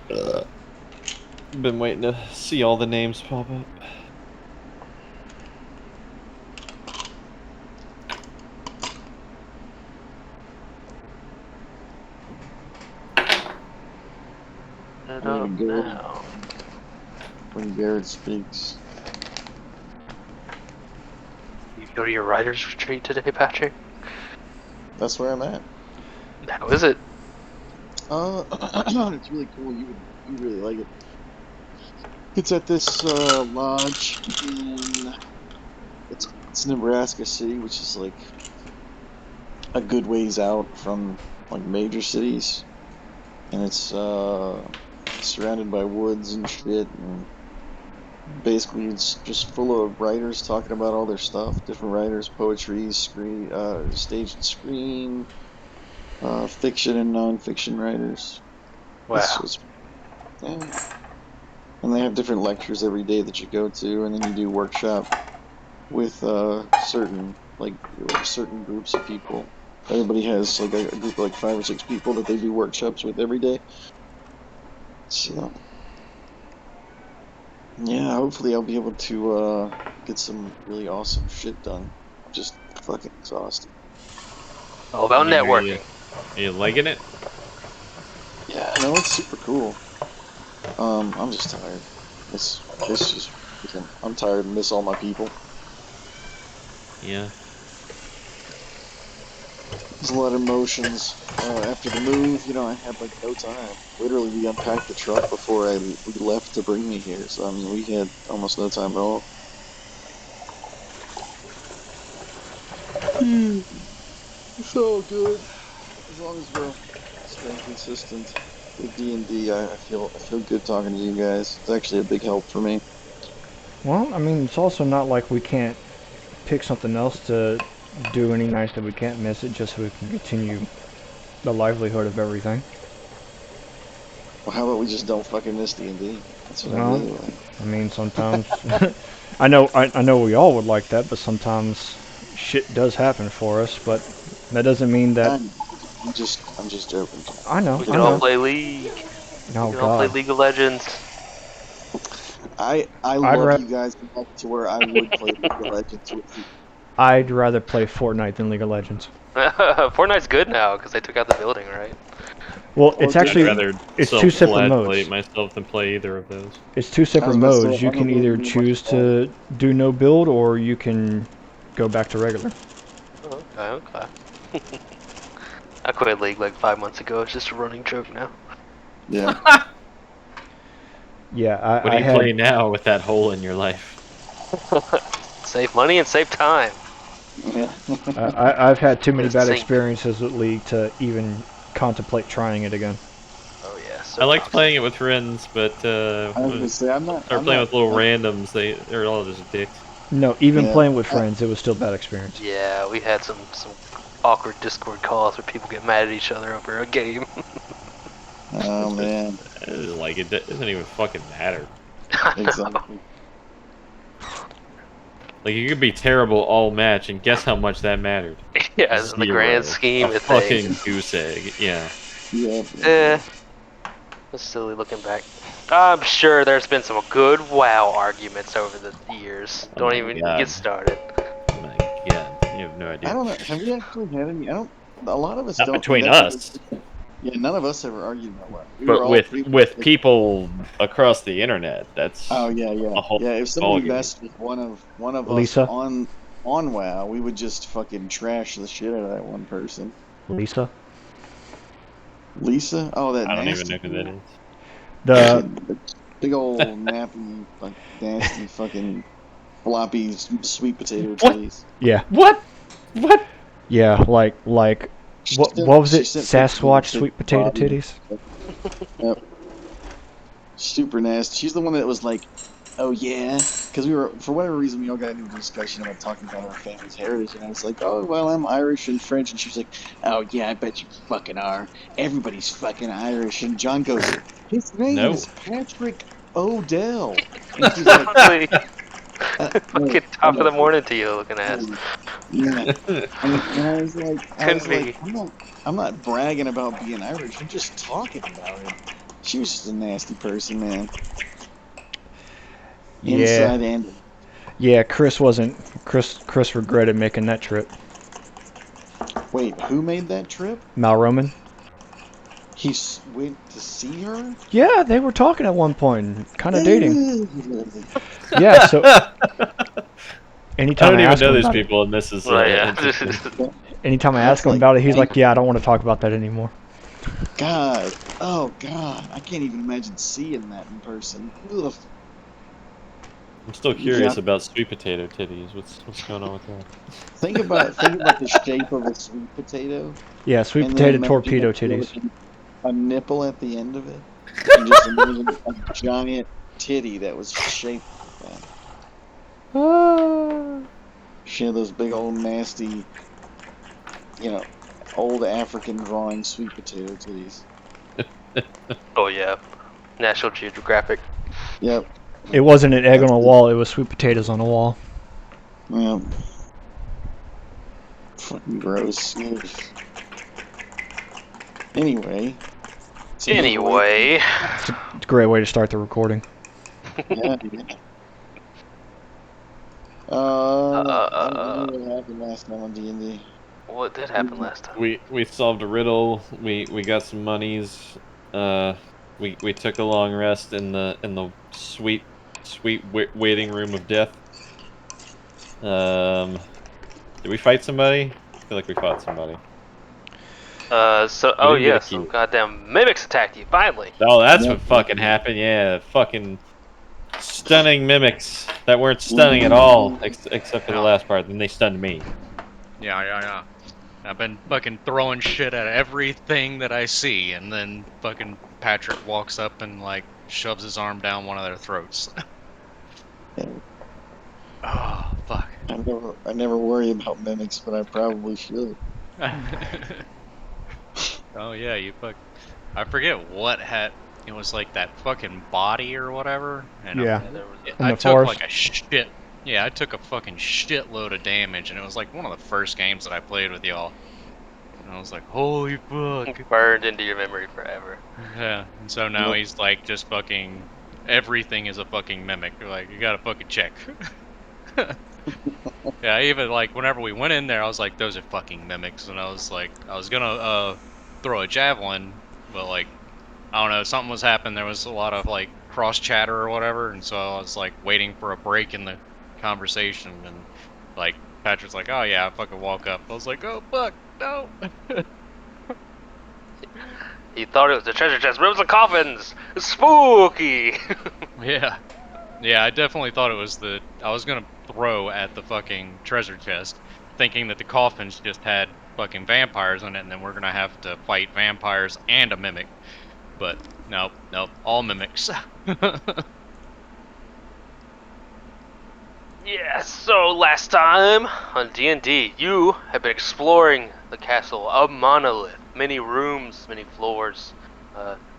Been waiting to see all the names pop up. I'm It up gonna go now. when Garrett speaks. You go to your writer's retreat today, Patrick? That's where I'm at. How is it? It's really cool. You really like it. It's at this lodge in it's Nebraska City, which is like a good ways out from like major cities, and it's surrounded by woods and shit, and basically it's just full of writers talking about all their stuff. Different writers, poetry, screen, stage and screen, fiction and non-fiction writers. It's Wow. just yeah. And they have different lectures every day that you go to, and then you do workshop with certain groups of people. Everybody has like a group of like 5 or 6 people that they do workshops with every day. So yeah, hopefully I'll be able to get some really awesome shit done. I'm just fucking exhausted. All about I mean, networking. Are you liking it? Yeah, no, it's super cool. I'm just tired. It's just I'm tired and miss all my people. Yeah. There's a lot of emotions. After the move, I had like no time. Literally, we unpacked the truck before we left to bring me here. So I mean, we had almost no time at all. It's all good as long as we're staying consistent with D&D. I feel good talking to you guys. It's actually a big help for me. Well, I mean, it's also not like we can't pick something else to do any nights that we can't miss it, just so we can continue the livelihood of everything. Well, how about we just don't fucking miss D&D? That's what I Well, really like. I mean, sometimes I know we all would like that, but sometimes shit does happen for us. But that doesn't mean that I'm, I'm just joking. I know, We I can all know. play League. Oh We can all play God, League of Legends. I I'd love ra- you guys enough to where I would play League of Legends with you. I'd rather play Fortnite than League of Legends. Fortnite's good now because they took out the building, right? Well, Oh, it's did I'd they? actually rather it's two separate self-flagellate modes. myself than play either of those. It's two I separate was gonna say modes. I You don't can really either do much choose about it. to do no build, or you can go back to regular. Oh, okay. I quit League like 5 months ago. It's just a running joke now. Yeah. Yeah, What do I you had play now with that hole in your life? Save money and save time. Yeah. I've had too many Just bad sink. experiences with League to even contemplate trying it again. Oh yeah, I so liked toxic. playing it with friends, but I was gonna say start playing with little randoms. They're all just dicks. No, even yeah. playing with friends, it was still a bad experience. Yeah, we had some awkward Discord calls where people get mad at each other over a game. Oh man. Like it doesn't even fucking matter. I know. Exactly. Like you could be terrible all match, and guess how much that mattered? Yeah, in the grand Zero. scheme A of things, fucking goose egg. Yeah. Yep. eh, it's silly looking back. I'm sure there's been some good WoW arguments over the years. Oh Don't my even get god. started. Oh my god. You have no I idea. don't know. Have we actually had any? I don't. A lot of us Not don't. between That's what. us, Yeah. None of us ever argued about what. We were but all with pretty much with like. people across the internet. That's Oh yeah, yeah, a whole yeah. If ball somebody game. messed with one of us Lisa, on WoW, we would just fucking trash the shit out of that one person. Lisa, Lisa? Oh, that I don't even know nasty who that girl. is. the The big old nappy, like nasty fucking floppy sweet potato What? titties. yeah, What? What? yeah, like what was She it? sent pictures of her Sasquatch titty sweet potato body. titties. Yep, super nasty. She's the one that was like, "Oh yeah," because we were for whatever reason we all got into a discussion about talking about our family's heritage, and I was like, "Oh well, I'm Irish and French," and she was like, "Oh yeah, I bet you fucking are. Everybody's fucking Irish." And John goes, "His name No. is Patrick Odell," and she's like, Honestly, "No, fucking I top of know, the morning to you, looking ass. yeah." And I Couldn't was like, be. I'm not bragging about being Irish. I'm just talking about it. She was just a nasty person, man. Yeah, Inside and yeah. Chris wasn't. Chris regretted making that trip. wait, who made that trip? Mal Roman. Went to see her. Yeah, they were talking at one point, kind of dating. Ugh. Yeah. So I anytime don't I even ask him know these about it, people, and this is Right, yeah. interesting. anytime I That's ask him like about it, he's anger. like, "Yeah, I don't want to talk about that anymore." God, oh God, I can't even imagine seeing that in person. Ugh. I'm still You curious got about sweet potato titties. What's going on with that? think about the shape of a sweet potato, Yeah, sweet and then potato imagine torpedo like titties. a nipple at the end of it, and just imagine a giant titty that was shaped like that. She had those big old nasty, you know, old African drawing sweet potato titties. Oh yeah, National Geographic. Yep, It wasn't an egg on that's a it. wall; it was sweet potatoes on a wall. Yep. Fucking gross. Ugh. Anyway, it's another way. Anyway, It's a great way to start the recording. Yeah, yeah. I don't know what happened last time on D&D. what did happen last time? We solved a riddle. We got some monies. We took a long rest in the sweet waiting room of death. Did we fight somebody? I feel like we fought somebody. We Oh didn't get yeah, a some key. goddamn mimics attacked you, finally. Oh, that's Yep. what fucking happened. Yeah, fucking stunning mimics that weren't stunning at Mhm. all, except for the Yeah. last part. Then they stunned me. Yeah. I've been fucking throwing shit at everything that I see, and then fucking Patrick walks up and like shoves his arm down one of their throats. Yeah, Oh fuck. I never worry about mimics, but I probably should. Oh yeah, you fuck. I forget what had. It was like that fucking body or whatever, and Yeah, Yeah, there was in I the took forest. like a shit. Yeah, I took a fucking shitload of damage, and it was like one of the first games that I played with y'all. And I was like, holy fuck. burned into your memory forever. Yeah, and so now Yep. he's like just fucking everything is a fucking mimic. You're like, you gotta fucking check. Yeah, even like whenever we went in there, I was like, those are fucking mimics, and I was like, I was gonna throw a javelin, but like I don't know, something was happening. There was a lot of like cross chatter or whatever, and so I was like waiting for a break in the conversation, and like Patrick's like, oh yeah, I fucking walk up. I was like, oh fuck, no. He thought it was the treasure chest. Rooms and coffins. Spooky. Yeah. Yeah, I definitely thought it was the. I was gonna throw at the fucking treasure chest, thinking that the coffins just had fucking vampires in it, and then we're gonna have to fight vampires and a mimic. But nope, all mimics. Yeah, so last time on D&D, you have been exploring the castle of Monolith. Many rooms, many floors,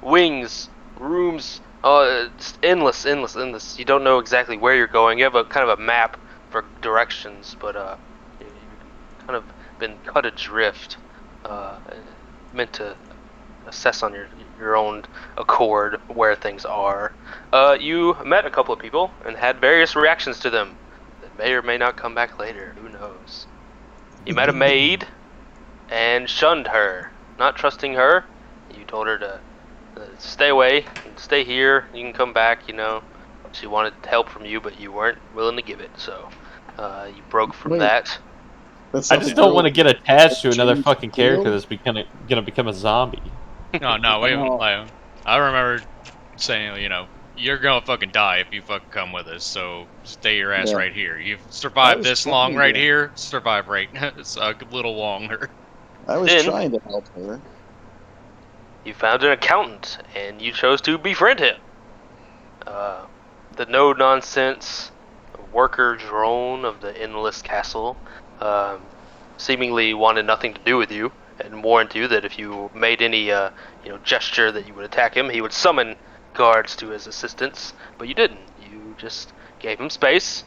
wings, rooms, it's endless. You don't know exactly where you're going. You have a kind of a map for directions, but you've kind of been cut adrift, meant to assess on your own accord where things are. You met a couple of people and had various reactions to them that may or may not come back later. Who knows? You met a maid and shunned her, not trusting her. You told her to stay away and stay here. You can come back. You know, she wanted help from you, but you weren't willing to give it. So you broke from Wait. that. That's I not the just don't girl want to get attached to another James fucking character killed? that's gonna become a zombie. No, wait. Oh. Like, I remember saying, you know, you're gonna fucking die if you fucking come with us. So stay your ass Yeah. right here. You've I survived was this trying long right to- here. Survive right. It's a little longer. I was Then- trying to help her. You found an accountant, and you chose to befriend him. The no-nonsense worker drone of the Endless Castle seemingly wanted nothing to do with you, and warned you that if you made any gesture that you would attack him, he would summon guards to his assistance. But you didn't. You just gave him space,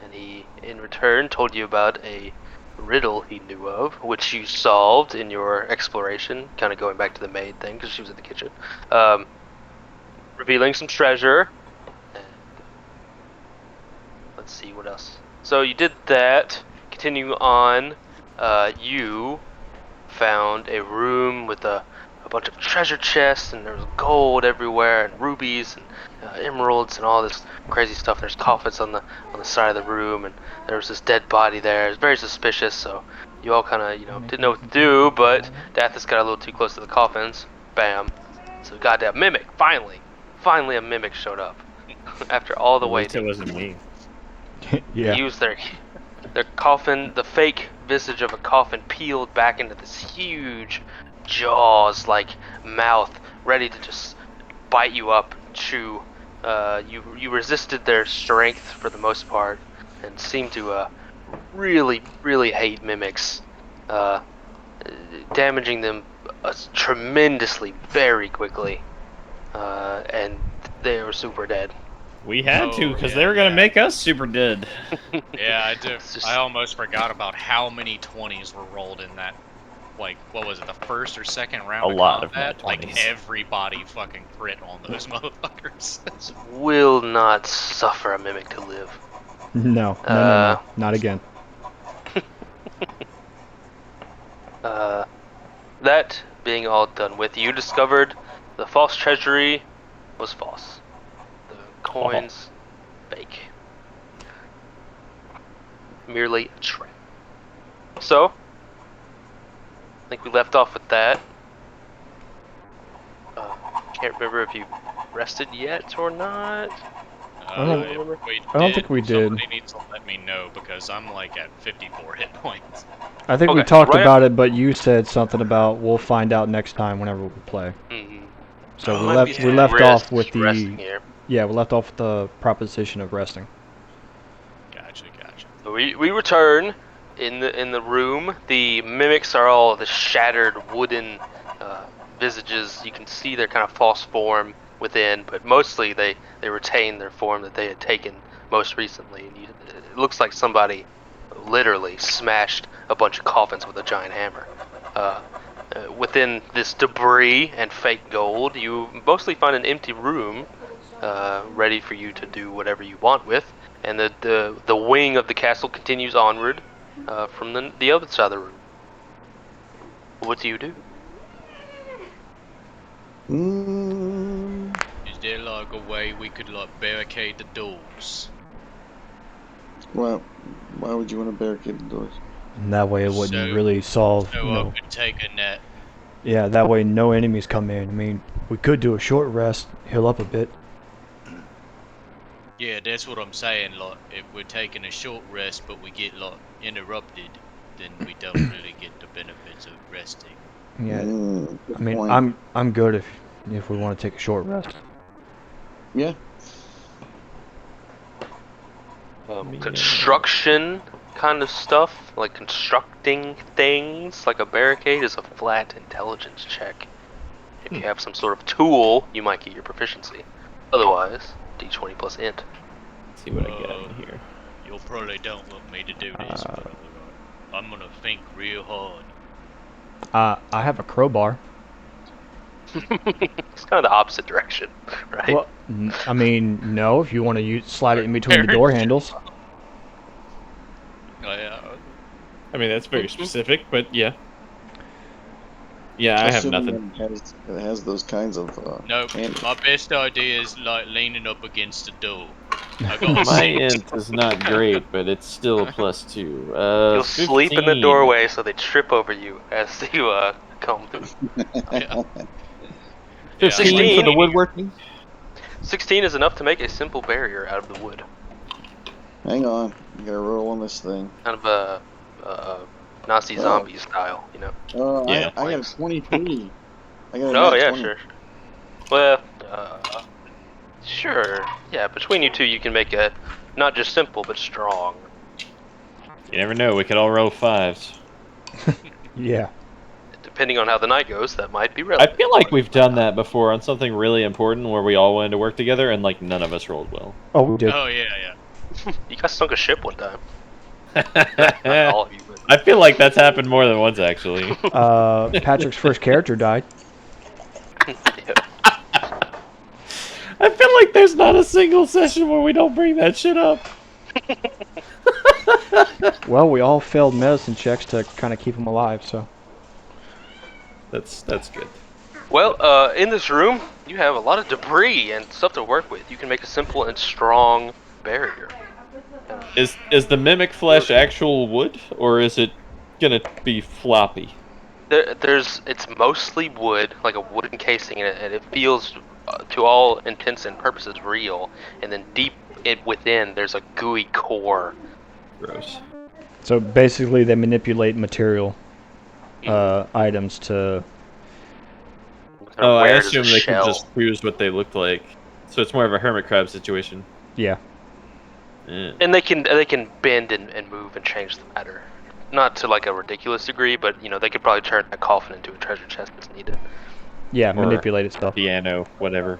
and he, in return, told you about a riddle he knew of, which you solved in your exploration, kind of going back to the maid thing, because she was in the kitchen. revealing some treasure. And let's see what else. So you did that. Continue on. You found a room with a bunch of treasure chests, and there was gold everywhere, and rubies, and emeralds, and all this crazy stuff. There's coffins on the side of the room, and there was this dead body there. It was very suspicious. So you all kind of didn't know what to do. But Dathis got a little too close to the coffins. Bam. So goddamn mimic. Finally a mimic showed up. After all the At least it waiting. wasn't me. Yeah. Used their coffin, the fake visage of a coffin peeled back into this huge jaws like mouth, ready to just bite you up and chew. You resisted their strength for the most part, and seemed to really hate mimics, damaging them tremendously very quickly, and they were super dead. We had to, Oh, because yeah, they were gonna yeah. make us super dead. Yeah, I do. It's just- I almost forgot about how many 20s were rolled in that. Like, what was it, the first or second round? A lot of combat? nat Like 20s. everybody fucking crit on those motherfuckers. Will not suffer a mimic to live. No, not again. That being all done with, you discovered the false treasury was false. The coins, fake. Merely a trap. So, I think we left off with that. Can't remember if you rested yet or not. I don't- If we I don't think we did. Somebody needs to let me know because I'm like at 54 hit points. I think we Okay, talked right- about it, but you said something about we'll find out next time whenever we play. Mm-hmm. So Oh, we left off with resting the here. we left off with the proposition of resting. Gotcha. So we return in the room. The mimics are all the shattered wooden visages. You can see their kind of false form within, but mostly they retain their form that they had taken most recently. And it looks like somebody literally smashed a bunch of coffins with a giant hammer. Within this debris and fake gold, you mostly find an empty room, ready for you to do whatever you want with. And the wing of the castle continues onward from the other side of the room. What do you do? Is there like a way we could like barricade the doors? Well, why would you want to barricade the doors? And that way it wouldn't So- really solve So I could take a net. Yeah, that way no enemies come in. I mean, we could do a short rest, heal up a bit. Yeah, that's what I'm saying. Like, if we're taking a short rest but we get like interrupted, then we don't really get the benefits of resting. Yeah, Good I mean, point. I'm good if we want to take a short rest. Yeah. Construction kind of stuff, like constructing things like a barricade, is a flat intelligence check. If you have some sort of tool, you might get your proficiency. Otherwise, d20 plus int. Let's see what I got in here. You probably don't want me to do this, but I'm gonna think real hard. I have a crowbar. It's kind of the opposite direction, right? Well, I mean, no, if you want to slide it in between the door handles. I mean, that's very specific, but yeah. Yeah, I have Assuming nothing. It has those kinds of. Nope. handles. My best idea is like leaning up against the door. I got a My six. int is not great, but it's still +2. You'll sleep in the 15. doorway so they trip over you as you come through. Yeah. 15 for 16. the woodworking. 16 is enough to make a simple barrier out of the wood. Hang on, you gotta roll on this thing. Kind of a Nazi zombie style, you know? Yeah. I got a 23. I got a Oh nat yeah, 20. sure. Well, sure. Yeah, between you two, you can make a not just simple but strong. You never know, we could all roll 5s. Yeah. Depending on how the night goes, that might be I relevant. feel like we've done that before on something really important where we all wanted to work together and like none of us rolled well. Oh, we did. Oh yeah. You guys sunk a ship one time. Not all of you, but I feel like that's happened more than once actually. Patrick's first character died. yeah. I feel like there's not a single session where we don't bring that shit up. Well, we all failed medicine checks to kind of keep him alive, so. That's good. Well, in this room, you have a lot of debris and stuff to work with. You can make a simple and strong barrier. Is the mimic flesh actual wood, or is it gonna be floppy? It's mostly wood, like a wooden casing, and it feels, to all intents and purposes, real. And then deep within, there's a gooey core. Gross. So basically, they manipulate material items to. Kind of Oh, I wear it as a assume they can shell. just choose what they look like. So it's more of a hermit crab situation. Yeah. Yeah. And they can bend and move and change the matter. Not to like a ridiculous degree, but they could probably turn a coffin into a treasure chest as needed. Yeah, Or manipulated stuff. Piano, whatever.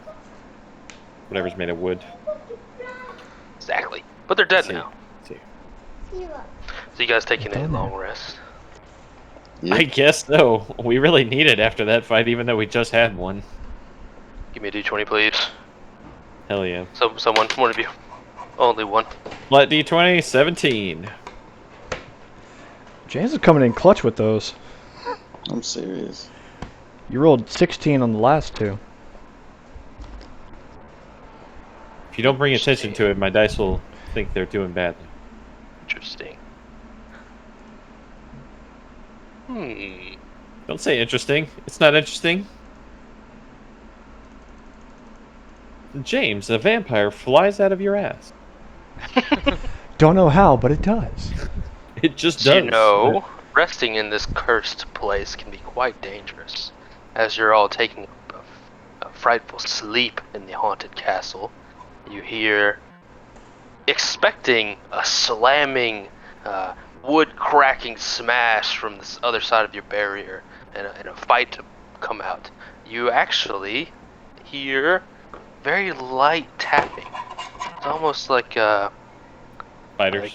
Whatever's made of wood. Exactly. But they're dead See. now. See. So you guys taking a Done long rest? Yep. I guess so. We really need it after that fight, even though we just had one. Give me a d20, please. Hell yeah. Someone, one of you. Only one. Flat D20, 17. James is coming in clutch with those. I'm serious. You rolled 16 on the last two. If you don't bring attention to it, my dice will think they're doing badly. Interesting. Don't say interesting. It's not interesting. James, a vampire flies out of your ass. Don't know how, but it does. It just does. You know, resting in this cursed place can be quite dangerous, as you're all taking a frightful sleep in the haunted castle. You hear, expecting a slamming, wood cracking smash from this other side of your barrier, and a fight to come out. You actually hear very light tapping. It's almost like Spiders.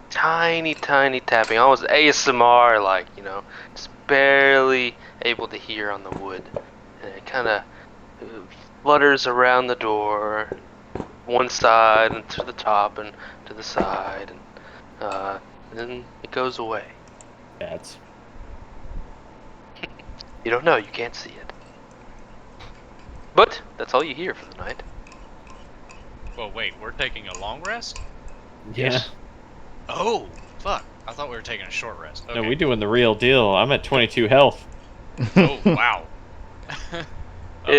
tiny tapping, almost ASMR like, just barely able to hear on the wood. And it kind of flutters around the door, one side and to the top and to the side, and then it goes away. Bats. You don't know, you can't see it. But that's all you hear for the night. Well, wait, we're taking a long rest? Yeah. Oh, fuck. I thought we were taking a short rest. Okay. No, we doing the real deal. I'm at 22 health. Oh, wow. Yeah,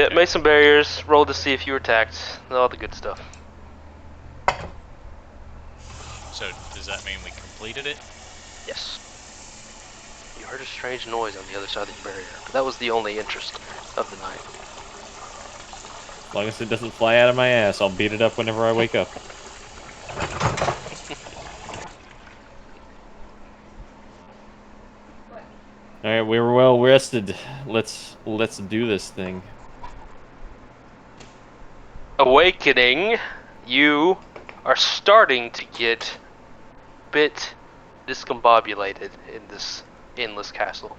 Okay. make some barriers, roll to see if you were attacked, all the good stuff. So, does that mean we completed it? Yes. You heard a strange noise on the other side of the barrier, but that was the only interest of the night. As long as it doesn't fly out of my ass, I'll beat it up whenever I wake up. Alright, we were well rested. Let's do this thing. Awakening, you are starting to get a bit discombobulated in this endless castle.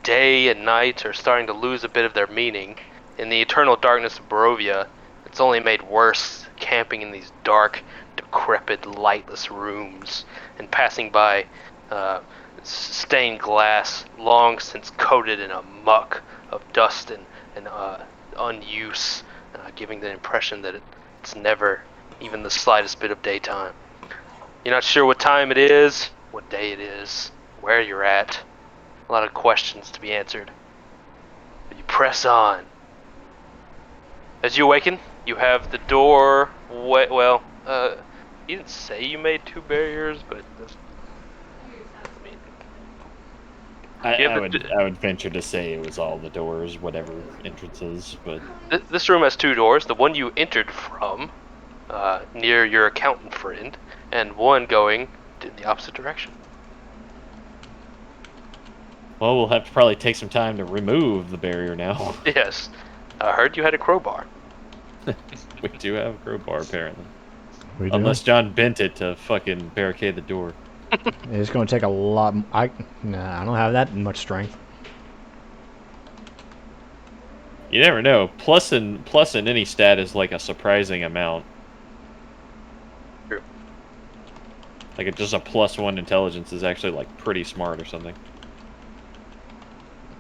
Day and night are starting to lose a bit of their meaning. In the eternal darkness of Barovia, it's only made worse camping in these dark, decrepit, lightless rooms and passing by stained glass long since coated in a muck of dust and unuse, giving the impression that it's never even the slightest bit of daytime. You're not sure what time it is, what day it is, where you're at. A lot of questions to be answered. But you press on. As you awaken, you have the door. Well, you didn't say you made two barriers, but You have I would venture to say it was all the doors, whatever entrances, but this room has two doors. The one you entered from, near your accountant friend, and one going in the opposite direction. well, we'll have to probably take some time to remove the barrier now. Yes, I heard you had a crowbar. We do have a crowbar apparently, We do. unless John bent it to fucking barricade the door. It's going to take a lot. I don't have that much strength. You never know. Plus in any stat is like a surprising amount. True. Like just a +1 intelligence is actually like pretty smart or something.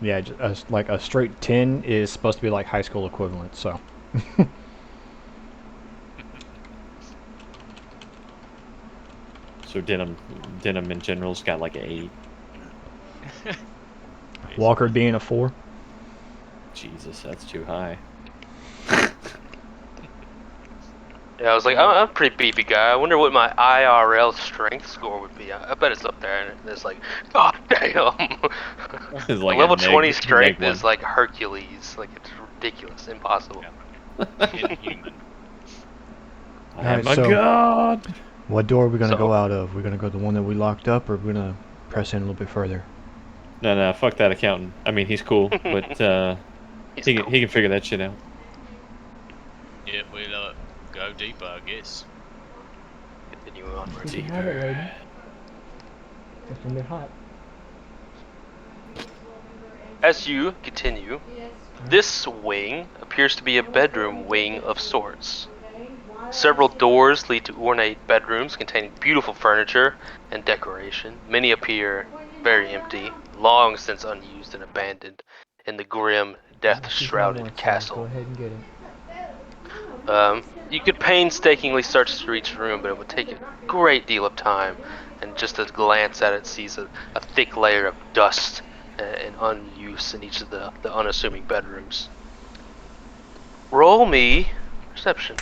Yeah, like a straight 10 is supposed to be like high school equivalent. So. So Denim in general's got like an 8. Walker being a 4. Jesus, that's too high. Yeah, I was like, I'm a pretty beefy guy. I wonder what my IRL strength score would be. I bet it's up there, and it's like, god damn. It's like level a neg- 20 neg strength one. is like Hercules. Like, it's ridiculous, impossible. Inhuman. I'm Alright, a so- god. What door are we gonna So- go out of? We're gonna go the one that we locked up, or we're gonna press in a little bit further? No, fuck that accountant. I mean, he's cool, but He's he cool. can figure that shit out. Yeah, we'll go deeper, I guess. Continue onwards. You can have it, lady. It's gonna be hot. As you continue, this wing appears to be a bedroom wing of sorts. Several doors lead to ornate bedrooms containing beautiful furniture and decoration. Many appear very empty, long since unused and abandoned in the grim, death-shrouded castle. Go ahead and get it. You could painstakingly search through each room, but it would take a great deal of time, and just a glance at it sees a thick layer of dust and unuse in each of the unassuming bedrooms. Roll me perception.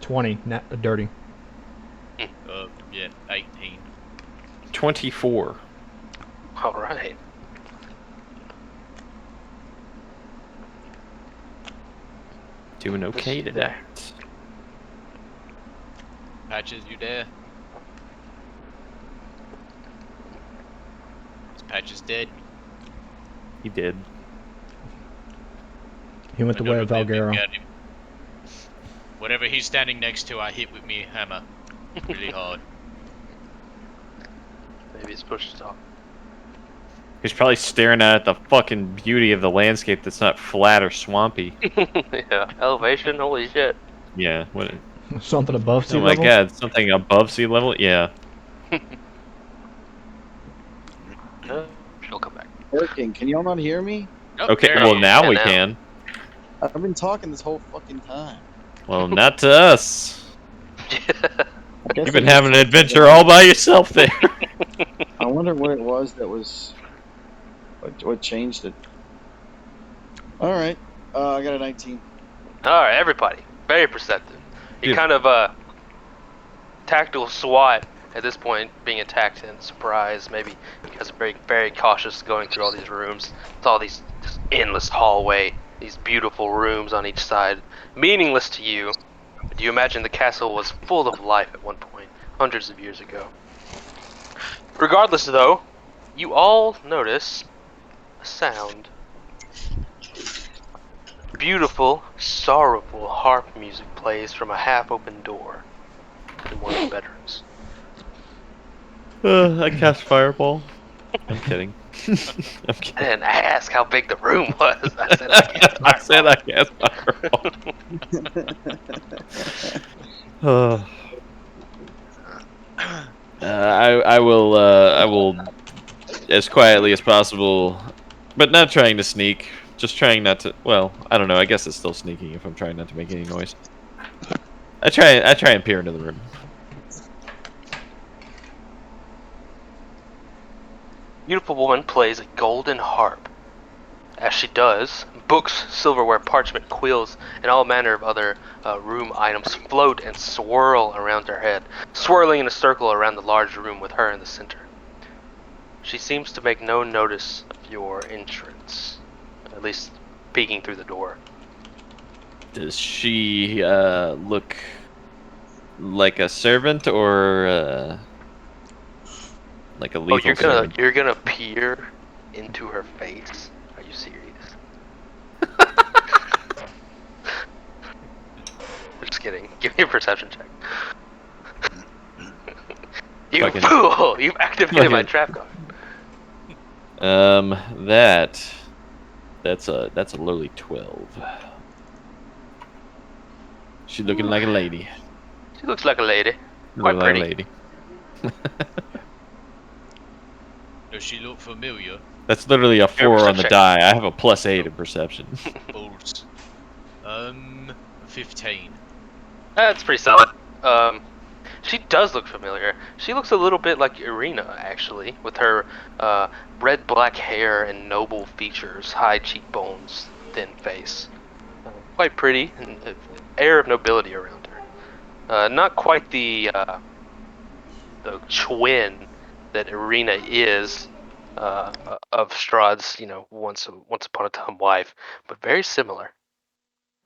20, dirty. Yeah, 18. 24. All right. Doing okay today. Patches, you there? Is Patches dead? He did. He went the I way don't of know if they've Valguero. got him. Whatever he's standing next to, I hit with me hammer really hard. Maybe it's pushed to talk. He's probably staring at the fucking beauty of the landscape that's not flat or swampy. Yeah, elevation. Holy shit. Yeah. What? Something above sea Oh my level? god, something above sea level? Yeah. She'll come back. Working. Can y'all not hear me? Oh, Okay, there well he is. now Yeah, we now. can. I've been talking this whole fucking time. Well, not to us. I guess You've been I having an just- adventure all by yourself there. I wonder what it was that was what changed it. All right, I got a 19. All right, everybody, very perceptive. You Yeah. kind of tactical SWAT at this point, being attacked and surprised. Maybe because very very cautious going through all these rooms. It's all this endless hallway, these beautiful rooms on each side, meaningless to you. Do you imagine the castle was full of life at one point, hundreds of years ago? Regardless, though, you all notice a sound. Beautiful, sorrowful harp music plays from a half-open door in one of the bedrooms. I cast fireball. I'm kidding. I'm I kidding. didn't ask how big the room was. I said I can't I said I cast fireball. I will as quietly as possible, but not trying to sneak. Just trying not to. Well, I don't know. I guess it's still sneaking if I'm trying not to make any noise. I try and peer into the room. Beautiful woman plays a golden harp. As she does, books, silverware, parchment, quills, and all manner of other room items float and swirl around her head, swirling in a circle around the large room with her in the center. She seems to make no notice of your entrance, at least peeking through the door. Does she look like a servant or like a lethal servant? You're gonna peer into her face? Are you serious? Just kidding. Give me a perception check. You Fucking- fool! You've activated my Fucking- trap card. That's a lowly 12. She looking like a lady. She looks like a lady. Looking like pretty. a lady. Does she look familiar? That's literally a 4 on the perception. die. I have a +8 in perception. Balls. 15. That's pretty solid. She does look familiar. She looks a little bit like Irina, actually, with her red-black hair and noble features, high cheekbones, thin face. Quite pretty, and an air of nobility around her. Not quite the twin that Irina is of Strahd's, once upon a time wife, but very similar.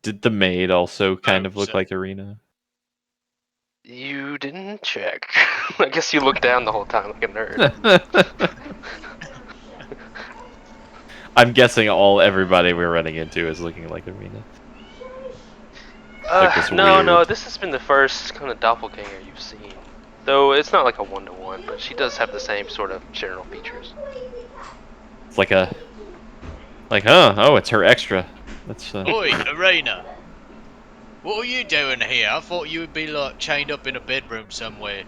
Did the maid also kind of look 100%. like Irina? You didn't check. I guess you looked down the whole time like a nerd. I'm guessing everybody we're running into is looking like Irina. Like this No, weird- this has been the first kind of doppelganger you've seen. Though it's not like a one-to-one, but she does have the same sort of general features. It's like oh, it's her extra. That's Oi, Arena! What are you doing here? I thought you would be like chained up in a bedroom somewhere.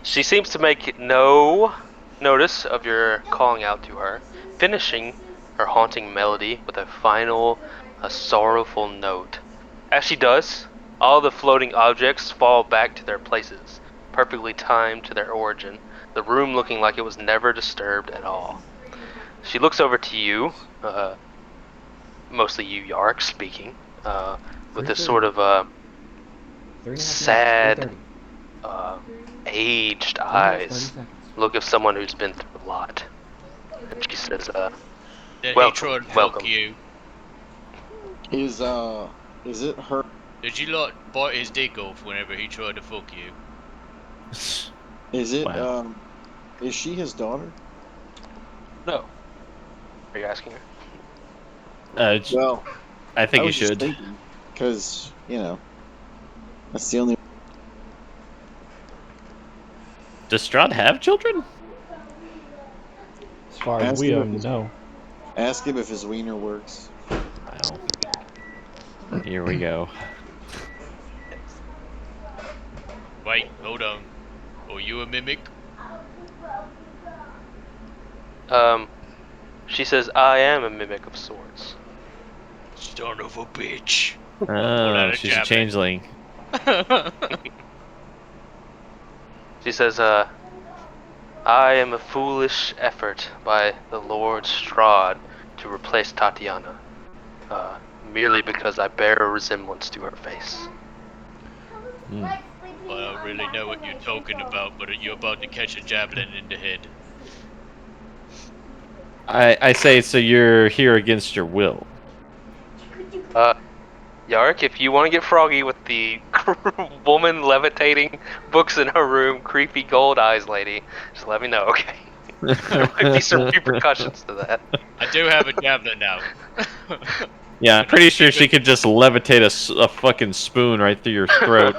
She seems to make no notice of your calling out to her, finishing her haunting melody with a final, sorrowful note. As she does, all the floating objects fall back to their places, perfectly timed to their origin, the room looking like it was never disturbed at all. She looks over to you, mostly you, Yark, speaking, with this sort of sad, aged eyes, look of someone who's been through a lot. And she says, Did Welcome, he try to fuck welcome. you? Is it her? Did you like bite his dick off whenever he tried to fuck you? Is it Wow. Is she his daughter? no. Are you asking her? Well, I think I you was just should. thinking, because that's the only. Does Strahd have children? As far as Ask we him if know. Ask him if his wiener works. Wow. Here we go. Wait, hold on. Are you a mimic? She says, I am a mimic of sorts. Son of a bitch. Oh, she's a javelin. changeling. She says, I am a foolish effort by the Lord Strahd to replace Tatiana, merely because I bear a resemblance to her face. Hmm. I don't really know what you're talking about, but you're about to catch a javelin in the head. I say, so you're here against your will. Yark, if you want to get froggy with the woman levitating books in her room, creepy gold eyes lady, just let me know, okay? There might be some repercussions to that. I do have a javelin now. Yeah, I'm pretty sure she could just levitate a fucking spoon right through your throat.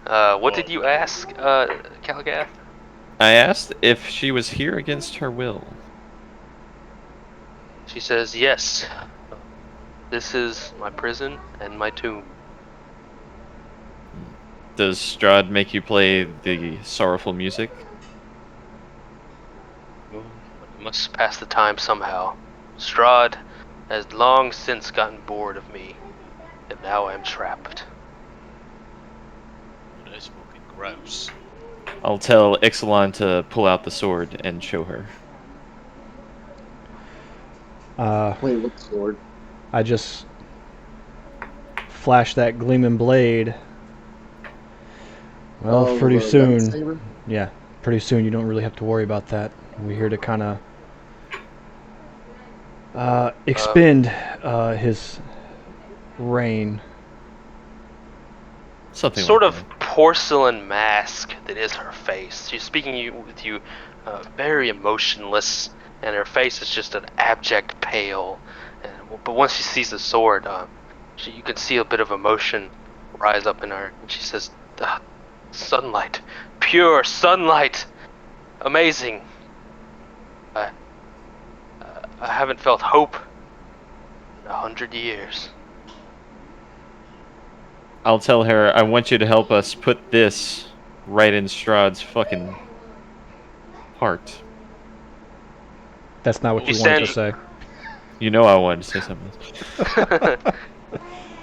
What did you ask, Calgath? I asked if she was here against her will. She says, yes. This is my prison and my tomb. Does Strahd make you play the sorrowful music? I must pass the time somehow. Strahd has long since gotten bored of me, and now I am trapped. That's fucking gross. I'll tell Ixalan to pull out the sword and show her. Wait, what sword? I just flashed that gleaming blade. Well, Oh, pretty the soon. lightsaber? Yeah, pretty soon you don't really have to worry about that. We're here to kind of expend his reign. Something Sort like of porcelain mask that is her face. She's speaking with you very emotionless, and her face is just an abject pale. But once she sees the sword, you can see a bit of emotion rise up in her, and she says, "Sunlight, pure sunlight, amazing. I, I haven't felt hope in 100 years." I'll tell her, I want you to help us put this right in Strahd's fucking heart. That's not what He you wanted to stands- say. You know I wanted to say something.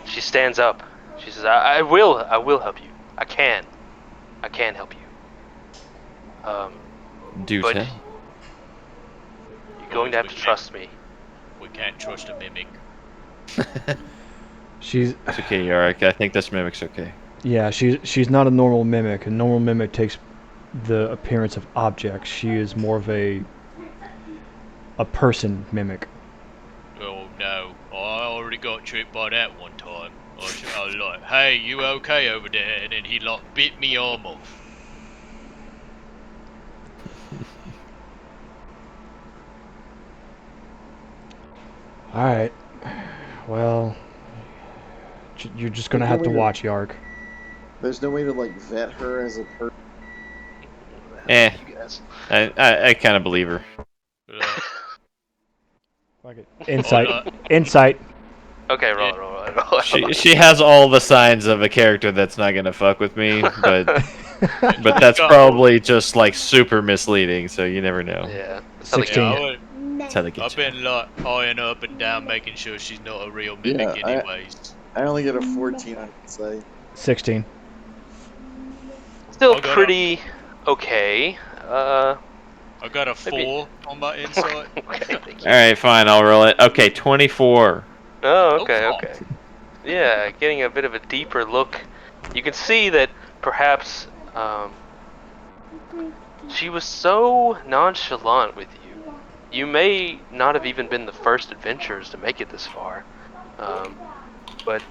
She stands up. She says, I will help you. I can help you. Do But tell. you're going to have to trust me. We can't trust a mimic. She's It's okay, Yarrick. I think this mimic's okay. yeah, she's not a normal mimic. A normal mimic takes the appearance of objects. She is more of a person mimic. Oh no, I already got tricked by that one time. I was like, hey, you okay over there? And then he like bit me arm off. All right. Well, you're just gonna have to watch Yark. There's no way to like vet her as a person. Eh. You guys. I kind of believe her. Insight. Oh, Insight. Okay, roll. She has all the signs of a character that's not gonna fuck with me, but that's probably just like super misleading. So you never know. Yeah. That's how they 16. get you. That's how they get I've you. been like eyeing her up and down, making sure she's not a real mimic Yeah, anyways. I only get a 14 on insight. 16. Still I'll go pretty okay. I got a Maybe- 4 on my insight. Okay, thank you. All right, fine. I'll roll it. Okay, 24. Oh, okay, Oh, okay. Yeah, getting a bit of a deeper look. You can see that perhaps she was so nonchalant with you. You may not have even been the first adventurers to make it this far, but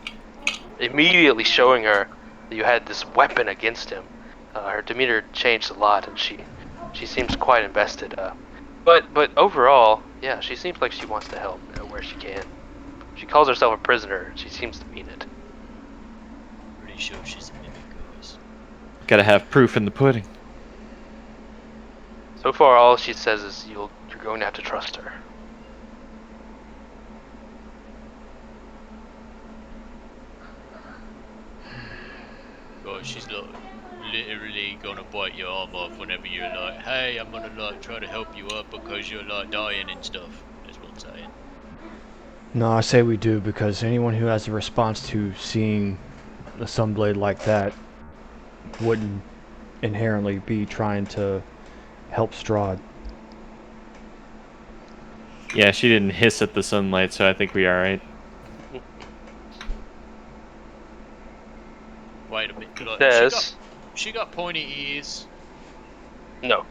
immediately showing her that you had this weapon against him, her demeanor changed a lot, and she seems quite invested. But overall, yeah, she seems like she wants to help where she can. She calls herself a prisoner, and she seems to mean it. Pretty sure she's a mimic, guys. Gotta have proof in the pudding. So far, all she says is you're going to have to trust her. Guys, she's like literally gonna bite your arm off whenever you're like, hey, I'm gonna like try to help you up because you're like dying and stuff. That's what I'm saying. No, I say we do because anyone who has a response to seeing a sunblade like that wouldn't inherently be trying to help Strahd. Yeah, she didn't hiss at the sunlight, so I think we are right. Wait a minute. Like, Says she got pointy ears. no.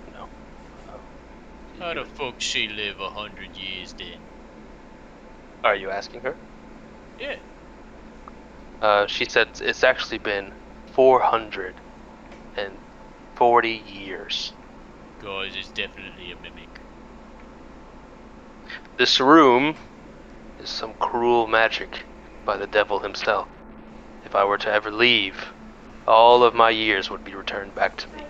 How the fuck she live 100 years then? Are you asking her? Yeah. She said it's actually been 440 years. Guys, it's definitely a mimic. This room is some cruel magic by the devil himself. If I were to ever leave, all of my years would be returned back to me.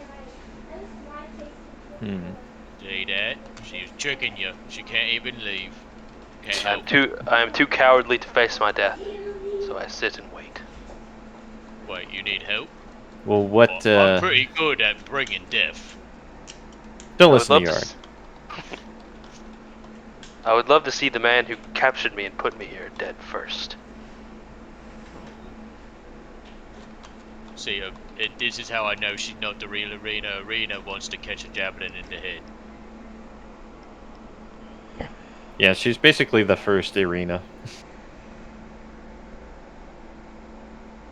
See that? She was tricking you. She can't even leave. Can't I am help. too cowardly to face my death, so I sit and wait. Wait, you need help? Well, what? Well, I'm pretty good at bringing death. Don't I would listen to love Yark. I would love to see the man who captured me and put me here dead first. See, this is how I know she's not the real Arena. Arena wants to catch a javelin in the head. Yeah, she's basically the first Irina.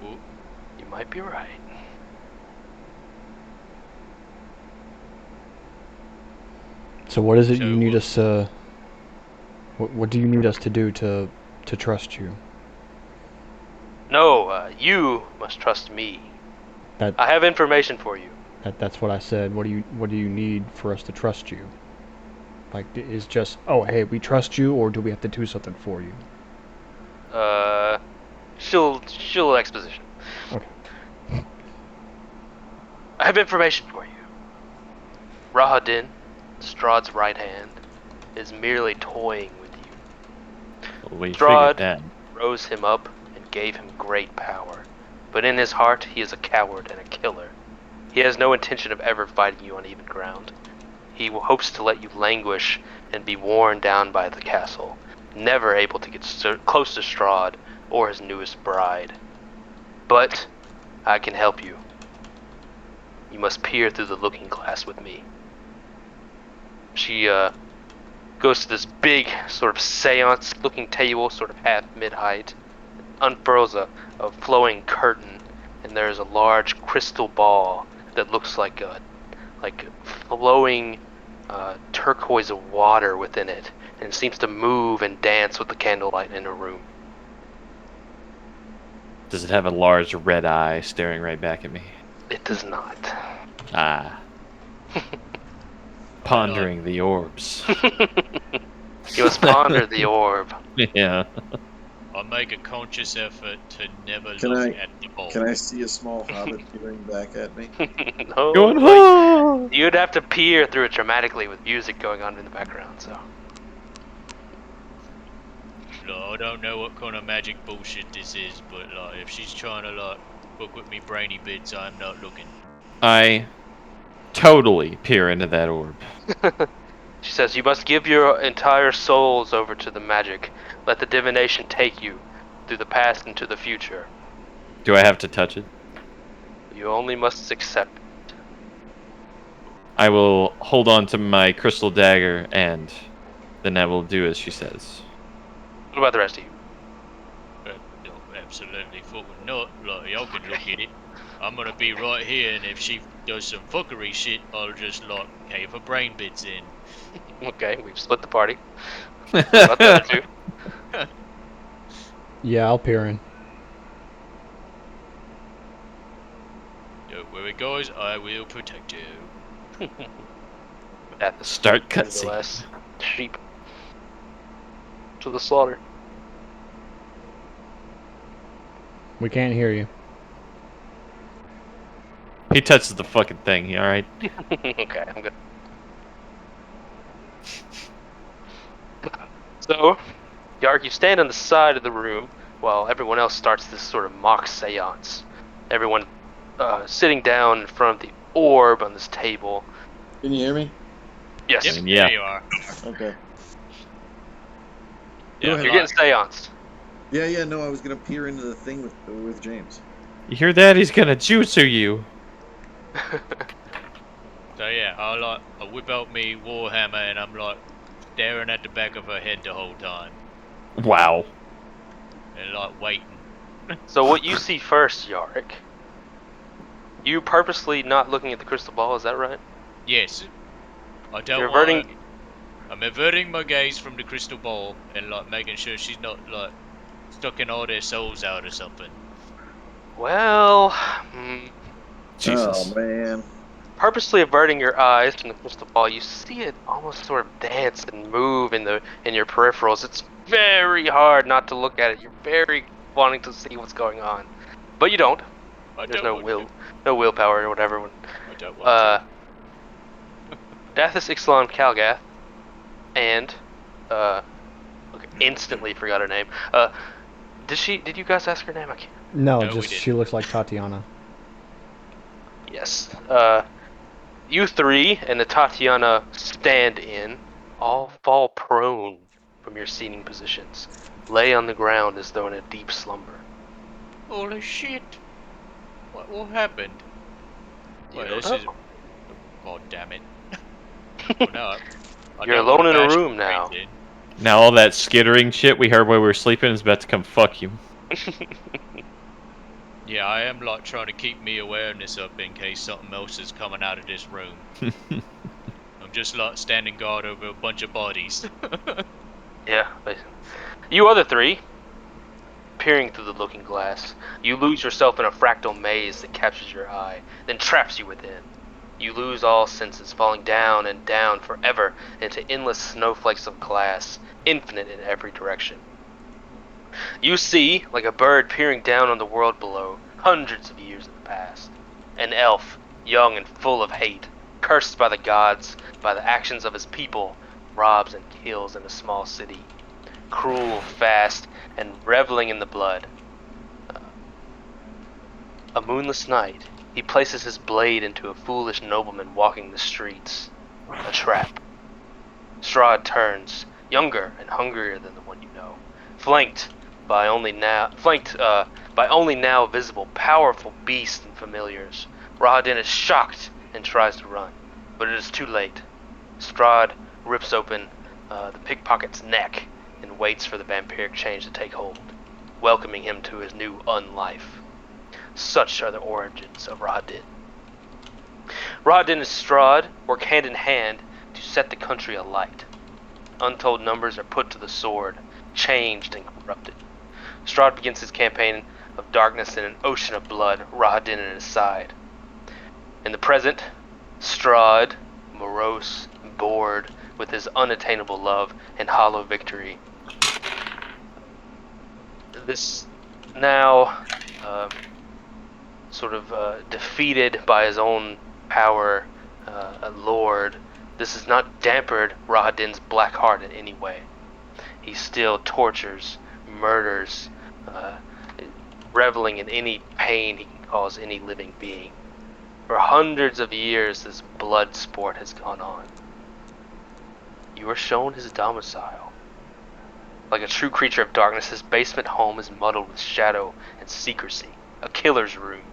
Ooh. You might be right. So what is it So you need what- us what do you need us to do to trust you? No, you must trust me. That- I have information for you. That's what I said. What do you need for us to trust you? Like, is just, oh, hey, we trust you, or do we have to do something for you? She'll exposition. Okay. I have information for you. Rahadin, Strahd's right hand, is merely toying with you. Well, we Strahd figured that. rose him up and gave him great power, but in his heart he is a coward and a killer. He has no intention of ever fighting you on even ground. He hopes to let you languish and be worn down by the castle, never able to get close to Strahd or his newest bride. But I can help you. You must peer through the looking glass with me. She goes to this big sort of seance looking table, sort of half mid-height, unfurls a flowing curtain, and there's a large crystal ball that looks like flowing turquoise water within it, and it seems to move and dance with the candlelight in a room. Does it have a large red eye staring right back at me? It does not. Ah. Pondering the orbs. You must ponder the orb. Yeah. I make a conscious effort to never Can look I- at the ball. Can I see a small hobbit peering back at me? No, Going like, home. you'd have to peer through it dramatically with music going on in the background. So I don't know what kind of magic bullshit this is, but like, if she's trying to fuck with me brainy bits, I'm not looking. I totally peer into that orb. she says, "You must give your entire souls over to the magic. Let the divination take you through the past into the future. Do I have to touch it? You only must accept." I will hold on to my crystal dagger, and then I will do as she says. What about the rest of you? No, absolutely fucking not. Like, y'all can look at it. I'm gonna be right here, and if she does some fuckery shit, I'll just cave her brain bits in. Okay, we've split the party. What about the other two? Yeah, I'll peer in. Don't worry, guys. I will protect you. At the Start the cutscene. last sheep to the slaughter. We can't hear you. He touches the fucking thing, you alright? Okay, I'm good. So, Yark, you stand on the side of the room while everyone else starts this sort of mock seance. Everyone sitting down in front of the orb on this table. Can you hear me? Yes, Yep, Yeah. there you are. Okay. Yeah, ahead. you're getting seanced. Yeah. No, I was gonna peer into the thing with James. You hear that? He's gonna jutsu you. So yeah, I whip out me warhammer, and I'm staring at the back of her head the whole time, Wow. and waiting. So what you see first, Yarick, you purposely not looking at the crystal ball, is that right? Yes, I don't You're want. averting. I'm averting my gaze from the crystal ball and making sure she's not sucking all their souls out or something. Well, Jesus. Oh man. purposely averting your eyes from the crystal ball, you see it almost sort of dance and move in your peripherals. It's very hard not to look at it. You're very wanting to see what's going on, but you don't. I There's don't want no willpower or whatever. to. I don't want Dathis Ixalan Kalgath and okay, instantly forgot her name. Did you guys ask her name? I can't. No, No, we just didn't. she looks like Tatiana. Yes. You three and the Tatiana stand-in all fall prone from your seating positions, lay on the ground as though in a deep slumber. to. Holy shit! What happened? You Wait, don't this know. is. God damn it! Well, no, I You're don't alone wanna in a bash room the now. brains Now all that skittering shit we heard while we were sleeping is about to come fuck you. in. Yeah, I am trying to keep me awareness up in case something else is coming out of this room. I'm just standing guard over a bunch of bodies. Yeah. You other three, peering through the looking glass, you lose yourself in a fractal maze that captures your eye, then traps you within. You lose all senses, falling down and down forever into endless snowflakes of glass, infinite in every direction. You see, like a bird peering down on the world below, hundreds of years in the past, an elf, young and full of hate, cursed by the gods, by the actions of his people, robs and kills in a small city, cruel, fast, and reveling in the blood. A moonless night, he places his blade into a foolish nobleman walking the streets. A trap. Strahd turns, younger and hungrier than the one you know, flanked by only now visible, powerful beasts and familiars. Rahadin is shocked and tries to run, but it is too late. Strahd rips open the pickpocket's neck and waits for the vampiric change to take hold, welcoming him to his new unlife. Such are the origins of Rahadin. Rahadin and Strahd work hand in hand to set the country alight. Untold numbers are put to the sword, changed and corrupted. Strahd begins his campaign of darkness in an ocean of blood, Rahadin at his side. In the present, Strahd, morose, bored, with his unattainable love and hollow victory. This now defeated by his own power, lord. This has not dampened Rahadin's black heart in any way. He still tortures, murders, reveling in any pain he can cause any living being. For hundreds of years this blood sport has gone on. You are shown his domicile. Like a true creature of darkness, his basement home is muddled with shadow and secrecy. A killer's room,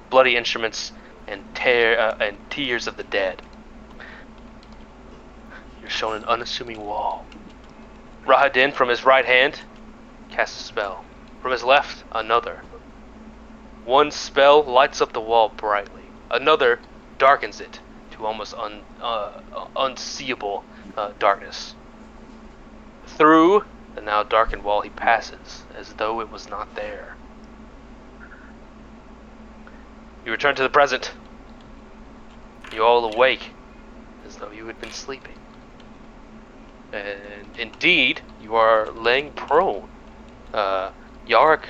bloody instruments, and tears of the dead. You're shown an unassuming wall. Rahadin, from his right hand, casts a spell. From his left, another. One spell lights up the wall brightly. Another darkens it to almost unseeable darkness. Through the now darkened wall he passes, as though it was not there. You return to the present. You all awake, as though you had been sleeping. And indeed, you are laying prone. Yarrick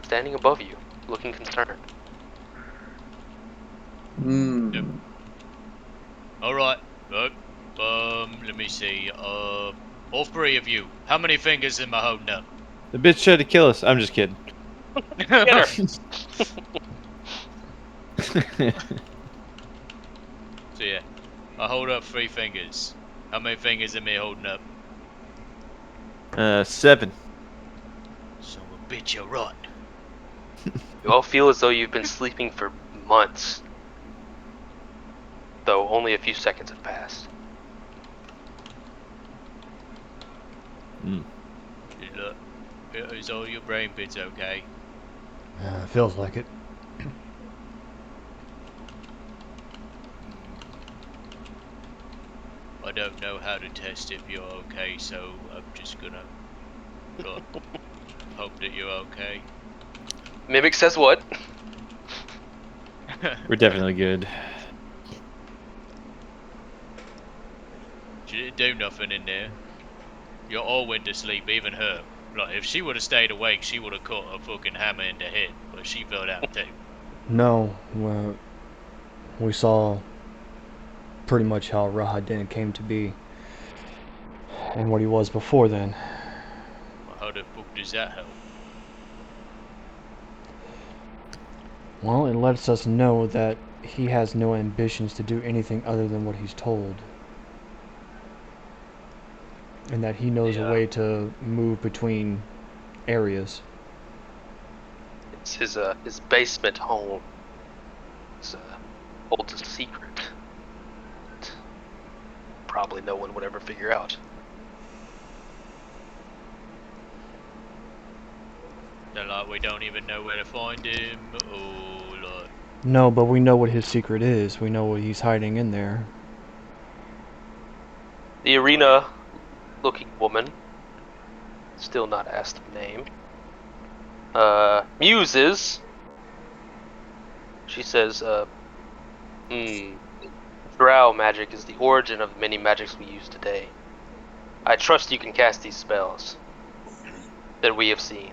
standing above you, looking concerned. Alright, look, let me see, all three of you, how many fingers am I holding up? The bitch tried to kill us. I'm just kidding. Get her. So yeah, I hold up 3 fingers. How many fingers am I holding up? 7. So a bitch, you're right. You all feel as though you've been sleeping for months, though only a few seconds have passed. Look, is all your brain bits okay? Feels like it. I don't know how to test if you're okay, so I'm just gonna look, hope that you're okay. Mimic says what? We're definitely good. She didn't do nothing in there. You all went to sleep, even her. Like, if she would have stayed awake, she would have caught a fucking hammer in the head, but she fell out too. No, we saw pretty much how Rahadin came to be and what he was before then. Well, how the fuck does that help? Well, it lets us know that he has no ambitions to do anything other than what he's told. And that he knows a way to move between areas. It's his basement home. It's holds a secret. That probably no one would ever figure out. So, like, we don't even know where to find him, or, like... No, but we know what his secret is. We know what he's hiding in there. The arena-looking woman, still not asked the name, muses. She says, Drow magic is the origin of many magics we use today. I trust you can cast these spells that we have seen.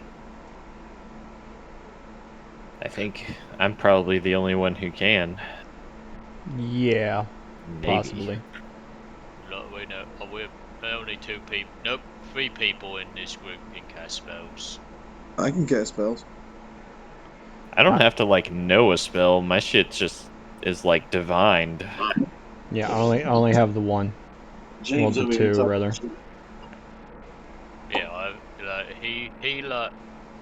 I think I'm probably the only one who can. Yeah, Maybe. possibly. Look, we know we're only 2 people. Nope, 3 people in this group can cast spells. I can cast spells. I don't have to like know a spell. My shit just is like divined. Yeah, I only have the one. James the over here two, talking rather. shit. Yeah, he like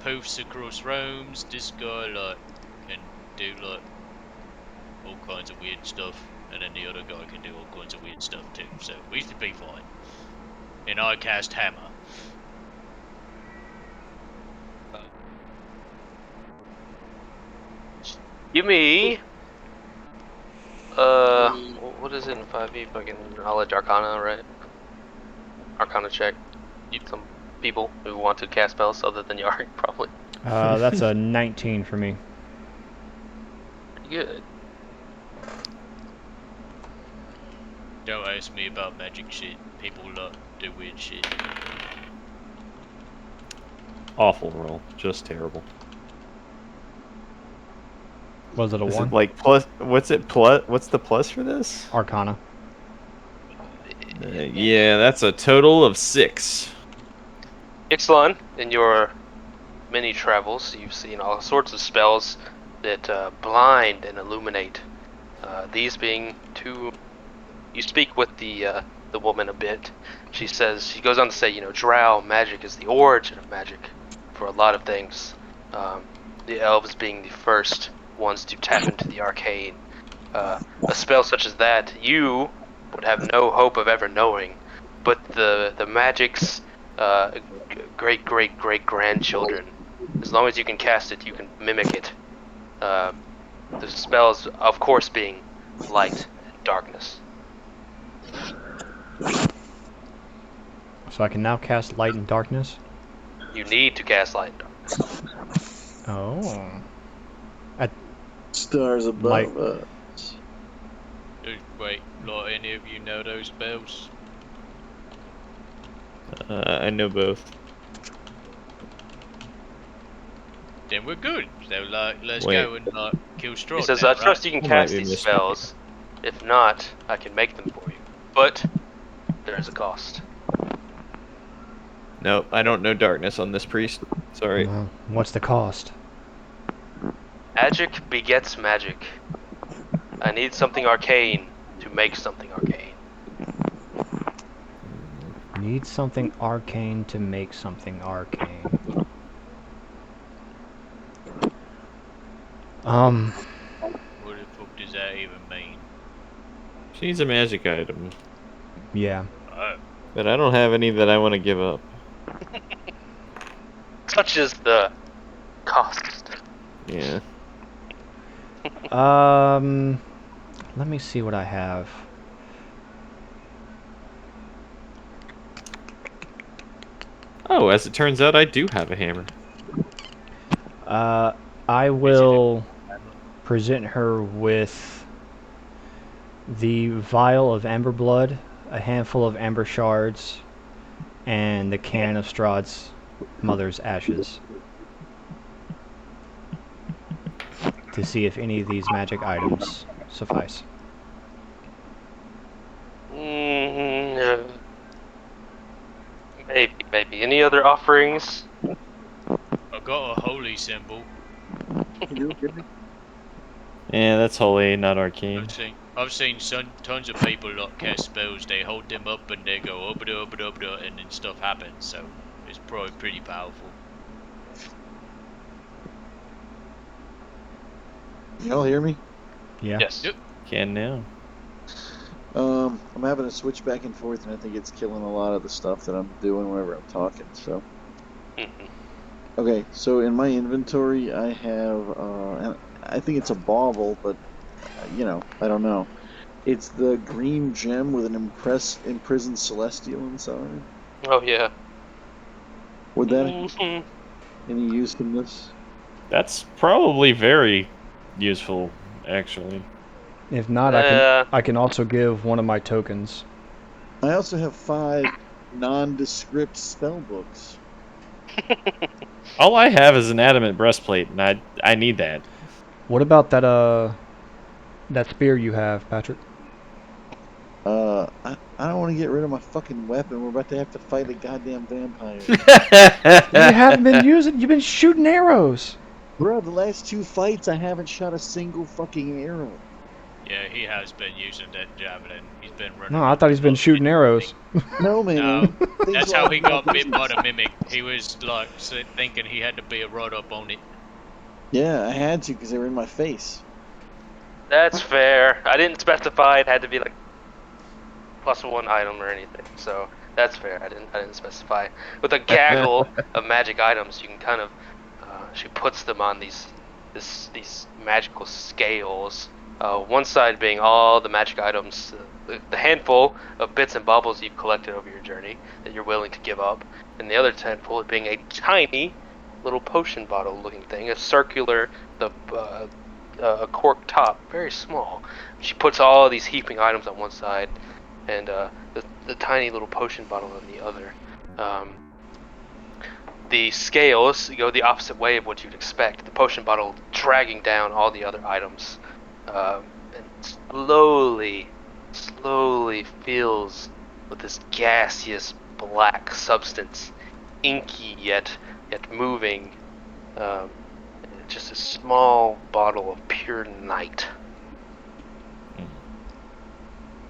poofs across rooms. This guy like can do like all kinds of weird stuff, and then the other guy can do all kinds of weird stuff too. So we should be fine. And I cast hammer. Give me. What is it in 5e? Fucking knowledge arcana, right? Arcana check. Some people who want to cast spells other than Yarg, probably. That's a 19 for me. Pretty good. Don't ask me about magic shit. People do weird shit. Awful roll. Just terrible. Was it a Is 1? it like plus? What's it plus? What's the plus for this? Arcana. Yeah, that's a total of 6. Ixalan, in your many travels, you've seen all sorts of spells that blind and illuminate. These being 2. You speak with the woman a bit. She goes on to say, drow magic is the origin of magic for a lot of things. The elves being the first ones to tap into the arcane. A spell such as that, you would have no hope of ever knowing, but the magic's great grandchildren. As long as you can cast it, you can mimic it. The spells, of course, being light and darkness. So I can now cast Light and Darkness? You need to cast light and darkness. Oh. Stars above Like- us. Wait, like any of you know those spells? I know both. Then we're good. So like, let's Wait. go and like kill Strahd. He says, now, I trust you can I might cast be these mistaken. spells. If not, I can make them for you. But there's a cost. Nope, I don't know darkness on this priest. Sorry. What's the cost? Magic begets magic. I need something arcane to make something arcane. Need something arcane to make something arcane. What the fuck does that even mean? She needs a magic item, Yeah. Oh, but I don't have any that I want to give up. Such is the cost. Yeah. Let me see what I have. Oh, as it turns out, I do have a hammer. I will present her with the vial of amber blood, a handful of amber shards, and the can of Strahd's mother's ashes. To see if any of these magic items suffice. Maybe. Any other offerings? I got a holy symbol. You okay? Yeah, that's holy, not arcane. I've seen tons of people like cast spells. They hold them up and they go up, and then stuff happens. So it's probably pretty powerful. Y'all hear me? Yeah. Yes. Yep. Can now. I'm having to switch back and forth, and I think it's killing a lot of the stuff that I'm doing whenever I'm talking. So, okay. So in my inventory, I have, and I think it's a bauble, but I don't know. It's the green gem with an imprisoned celestial inside. Oh yeah. Would that Mhm. any use in this? That's probably very useful, actually. If not, I can also give one of my tokens. I also have 5 nondescript spell books. All I have is an adamant breastplate, and I need that. What about that spear you have, Patrick? I don't want to get rid of my fucking weapon. We're about to have to fight a goddamn vampire. You haven't been using. You've been shooting arrows. Bro, the last 2 fights, I haven't shot a single fucking arrow. Yeah, he has been using that javelin. He's been running. No, I thought he's been shooting arrows. No, man. No, Things that's are how he got business. bit by the mimic. He was like thinking he had to be right up on it. Yeah, I had to because they were in my face. That's fair. I didn't specify it had to be like +1 item or anything, so that's fair. I didn't specify. With a gaggle of magic items, you can kind of she puts them on these magical scales. One side being all the magic items, the handful of bits and baubles you've collected over your journey that you're willing to give up, and the other handful being a tiny little potion bottle looking thing, a circular, a cork top, very small. She puts all these heaping items on one side, and the tiny little potion bottle on the other. The scales go the opposite way of what you'd expect. The potion bottle dragging down all the other items, and slowly fills with this gaseous black substance, inky yet moving. Just a small bottle of pure night.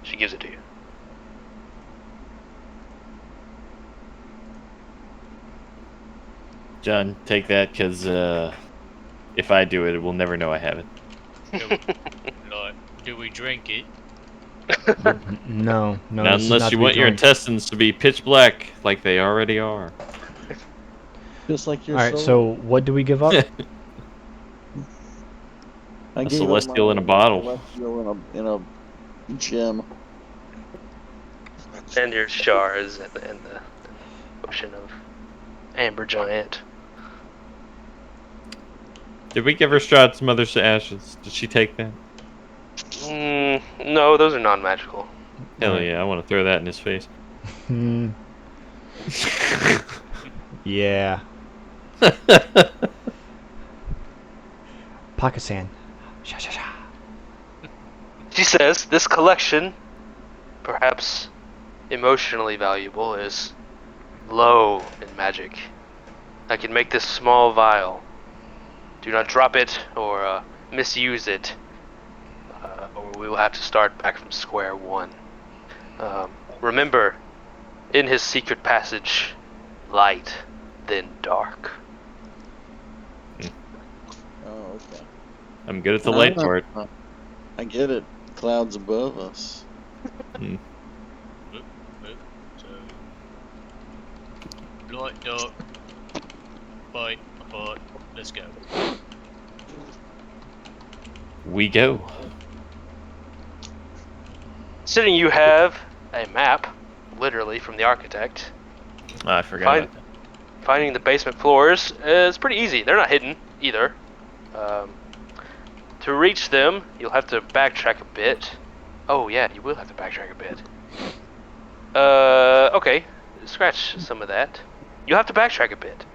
She gives it to you. John, take that, because if I do it, we'll never know I have it. Like, do we drink it? No, Not this is unless not you to be want your drunk. intestines to be pitch black, like they already are. Just like your All right, soul. so what do we give up? I A gave up celestial my in a bottle. Celestial in a gem. And your shards and the potion of Amber Giant. Did we give her Strahd's mother's ashes? Did she take that? No, those are non-magical. Hell Right. yeah, I want to throw that in his face. Hmm. Yeah. Pakistan. Sha sha sha. She says this collection, perhaps emotionally valuable, is low in magic. I can make this small vial. Do not drop it or misuse it, or we will have to start back from square one. Remember, in his secret passage, light, then dark. Oh, okay. I'm good at the light Ah, part. I get it. Clouds above us. So, light, dark, fight, apart. Let's go. We go. Sitting, you have a map, literally from the architect. Oh, I forgot Fine. about that. Finding the basement floors is pretty easy. They're not hidden either. To reach them, you'll have to backtrack a bit. Oh yeah, you will have to backtrack a bit. Okay. Scratch some of that. You'll have to backtrack a bit.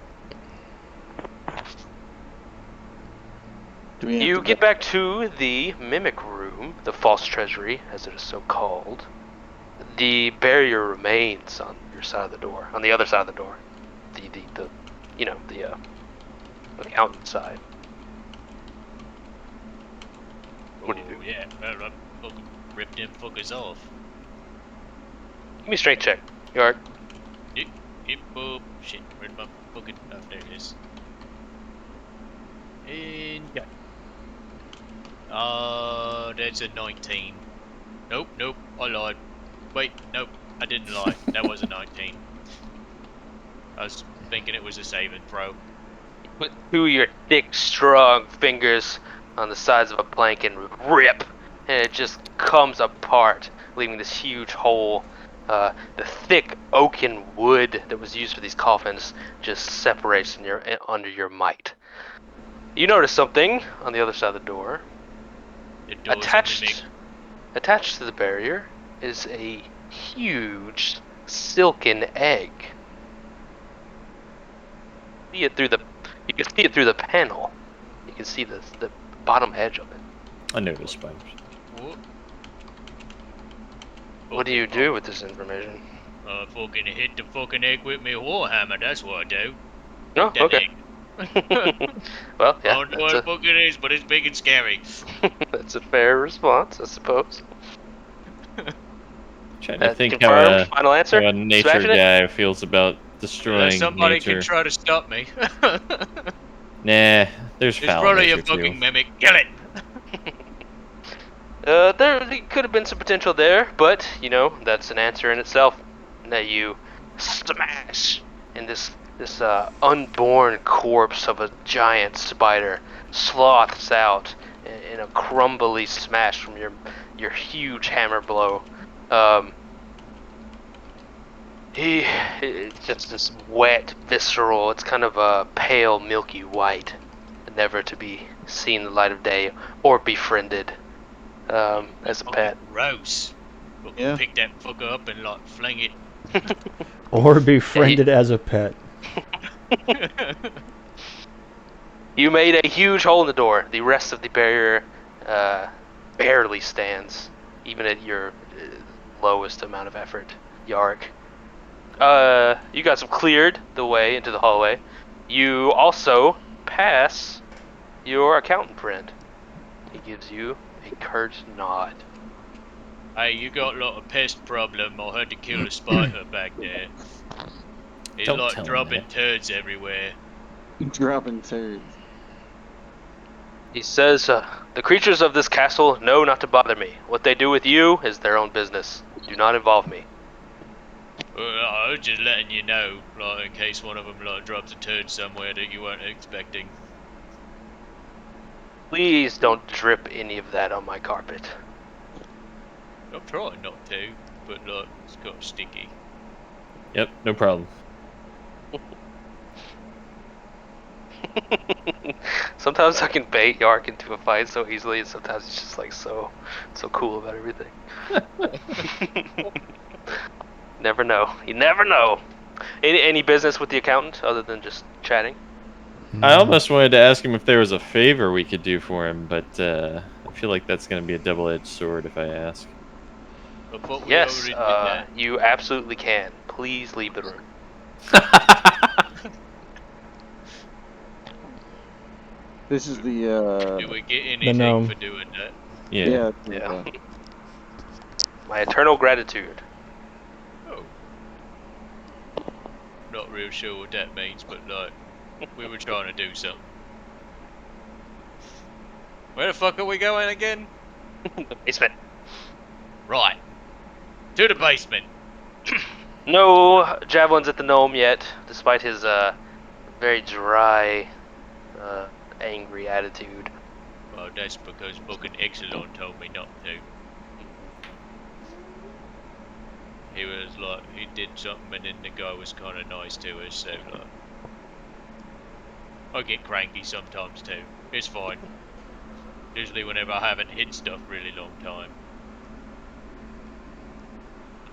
Do we have You to get back to the mimic room, the false treasury, as it is so called. The barrier remains on your side of the door, on the other side of the door. The accountant side. What do you do? Yeah, I fucking rip them fuckers off. Give me a strength check. Yard. Yep, oh, shit, where's my fucking, oh, there it is. And, yeah. There's a 19. Nope, I lied. Wait, nope, I didn't lie. That was a 19. I was thinking it was a saving throw. Put through your thick, strong fingers on the sides of a plank and rip, and it just comes apart, leaving this huge hole. The thick oaken wood that was used for these coffins just separates under your might. You notice something on the other side of the door. The door's a mimic. Attached to the barrier is a huge silken egg. see it through the. You can see it through the panel. You can see the bottom edge of it. I noticed spiders. What? What do you do with this information? Fucking hit the fucking egg with me warhammer. That's what I do. Oh, That okay. Well, I yeah, don't know what it fucking is, but it's big and scary. that's a fair response, I suppose. Trying to think Confirmed. Final how answer. a nature Smashing it. guy feels about destroying Somebody nature. can try to stop me. Nah, there's It's foul probably a nature fucking too. mimic. Kill it! There could have been some potential there, but you know that's an answer in itself. That you smash, and this unborn corpse of a giant spider sloths out in a crumbly smash from your huge hammer blow. It's just this wet, visceral. It's kind of a pale, milky white, never to be seen the light of day or befriended as a pet. Gross. Yeah. Pick that fucker up and like fling it. Or befriended as a pet. You made a huge hole in the door. The rest of the barrier barely stands, even at your lowest amount of effort, Yark. You guys have cleared the way into the hallway. You also pass your accountant friend. He gives you a curt nod. Hey, you got a lot of pest problem. I had to kill a spider back there. He's Don't like tell him dropping that. turds everywhere. Dropping turds. He says, the creatures of this castle know not to bother me. What they do with you is their own business. Do not involve me. I was just letting you know, like in case one of them like drops a turd somewhere that you weren't expecting. Please don't drip any of that on my carpet. I'm trying not to, but look, it's got sticky. Yep, no problem. Sometimes I can bait Yark into a fight so easily, and sometimes it's just like so cool about everything. Never know. You never know. Any business with the accountant other than just chatting? I almost wanted to ask him if there was a favor we could do for him, but I feel like that's going to be a double-edged sword if I ask. I thought we Yes, already did that. you absolutely can. Please leave the room. This is the Do we get anything gnome. for doing that? Yeah. Yeah. My eternal gratitude. Oh. Not real sure what that means, but like, we were trying to do something. Where the fuck are we going again? The basement. Right. To the basement. No javelins at the gnome yet, despite his very dry, angry attitude. Well, that's because fucking Exelon told me not to. He was like, he did something and then the guy was kind of nice to us, so like, I get cranky sometimes too. It's fine. Usually whenever I haven't hit stuff really long time.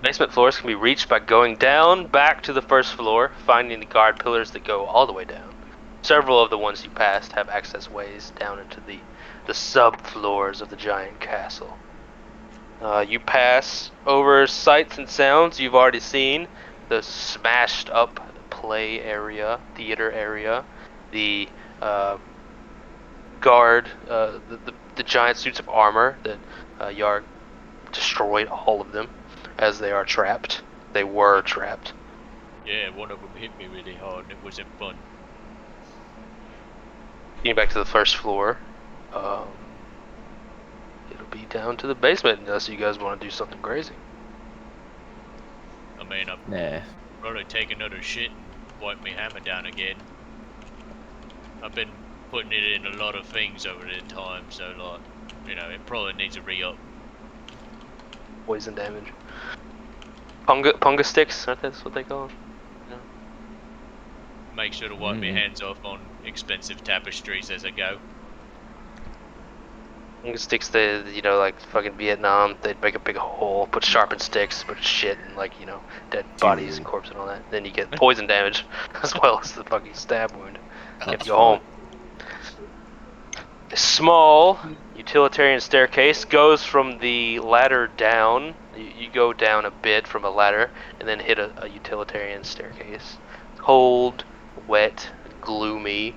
Basement floors can be reached by going down back to the first floor, finding the guard pillars that go all the way down. Several of the ones you passed have access ways down into the subfloors of the giant castle. You pass over sights and sounds you've already seen. The smashed up play area, theater area, the guard, the giant suits of armor that Yarg destroyed all of them as they are trapped. They were trapped. Yeah, one of them hit me really hard and it wasn't fun. Getting back to the first floor, it'll be down to the basement unless you guys want to do something crazy. I mean, I'll Nah. probably take another shit and wipe my hammer down again. I've been putting it in a lot of things over the time, so like, you know, it probably needs a re-up. Poison damage. Punga sticks, aren't that's what they call them? Make sure to wipe my hands off on expensive tapestries as I go. Sticks, the like fucking Vietnam, they'd make a big hole, put sharpened sticks, put shit and dead bodies, Dude. corpse and all that. Then you get poison damage as well as the fucking stab wound. You have That's to go home. A small utilitarian staircase goes from the ladder down. You go down a bit from a ladder and then hit a utilitarian staircase. Cold, wet, gloomy.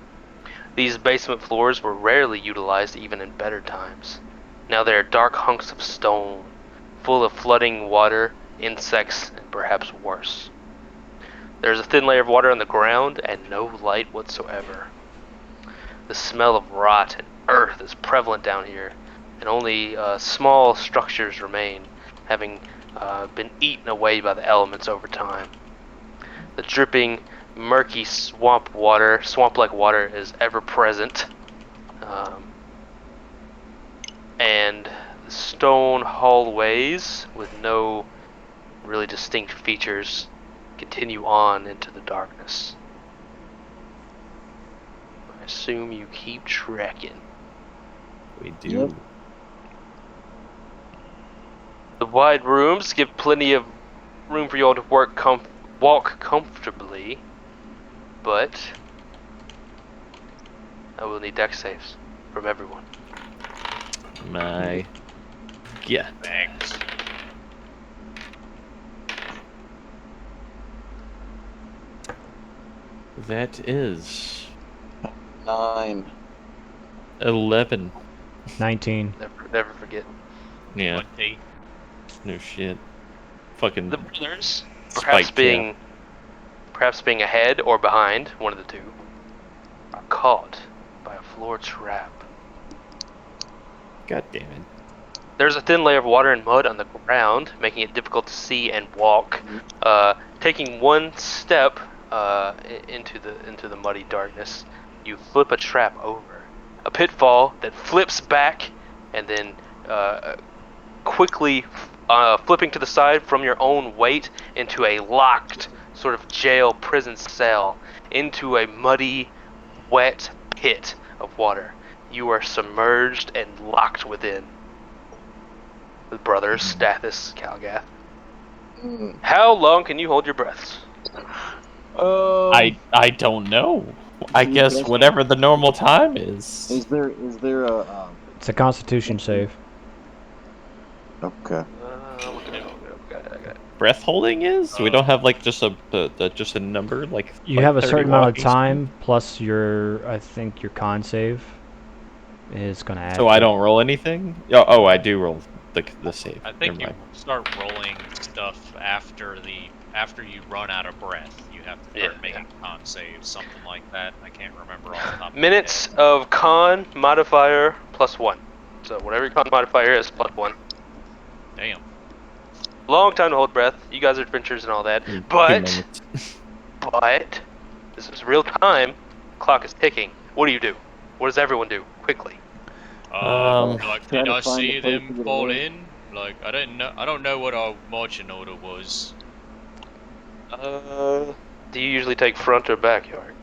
These basement floors were rarely utilized even in better times. Now they are dark hunks of stone, full of flooding water, insects, and perhaps worse. There's a thin layer of water on the ground and no light whatsoever. The smell of rot and earth is prevalent down here, and only small structures remain, having been eaten away by the elements over time. The dripping, murky swamp-like water is ever present, and the stone hallways with no really distinct features continue on into the darkness. I assume you keep trekking. We do. Yep. The wide rooms give plenty of room for you all to walk comfortably, but I will need deck saves from everyone. My. Yeah. Thanks. That is 9. 11. 19. Never forget. Yeah. 20. No shit. Fucking. The brothers, spike perhaps being ahead or behind, one of the two, are caught by a floor trap. God damn it. There's a thin layer of water and mud on the ground, making it difficult to see and walk. Taking one step into the muddy darkness, you flip a trap over. A pitfall that flips back and then quickly flipping to the side from your own weight into a locked sort of jail prison cell, into a muddy, wet pit of water. You are submerged and locked within. The brothers, Stathis, Calgath. How long can you hold your breaths? I don't know. I You guess guess- whatever the normal time is. Is there a It's a Constitution save. okay? Okay. Breath holding is? We don't have like just a number like. You like have a 30 certain amount of walking time plus I think your con save is gonna add. So to I it. don't roll anything? Oh, I do roll the save. I think Never you mind. start rolling stuff after you run out of breath. You have to start making con saves, something like that. I can't remember off the top of my Minutes head. of con modifier +1. So whatever your con modifier is, +1. Damn. Long time to hold breath. You guys are adventurers and all that. 2 But minutes. this is real time. Clock is ticking. What do? What does everyone do? Quickly. Like, Try did to I find see a place to them get fall away. in? Like, I don't know what our marching order was. Do you usually take front or backyard?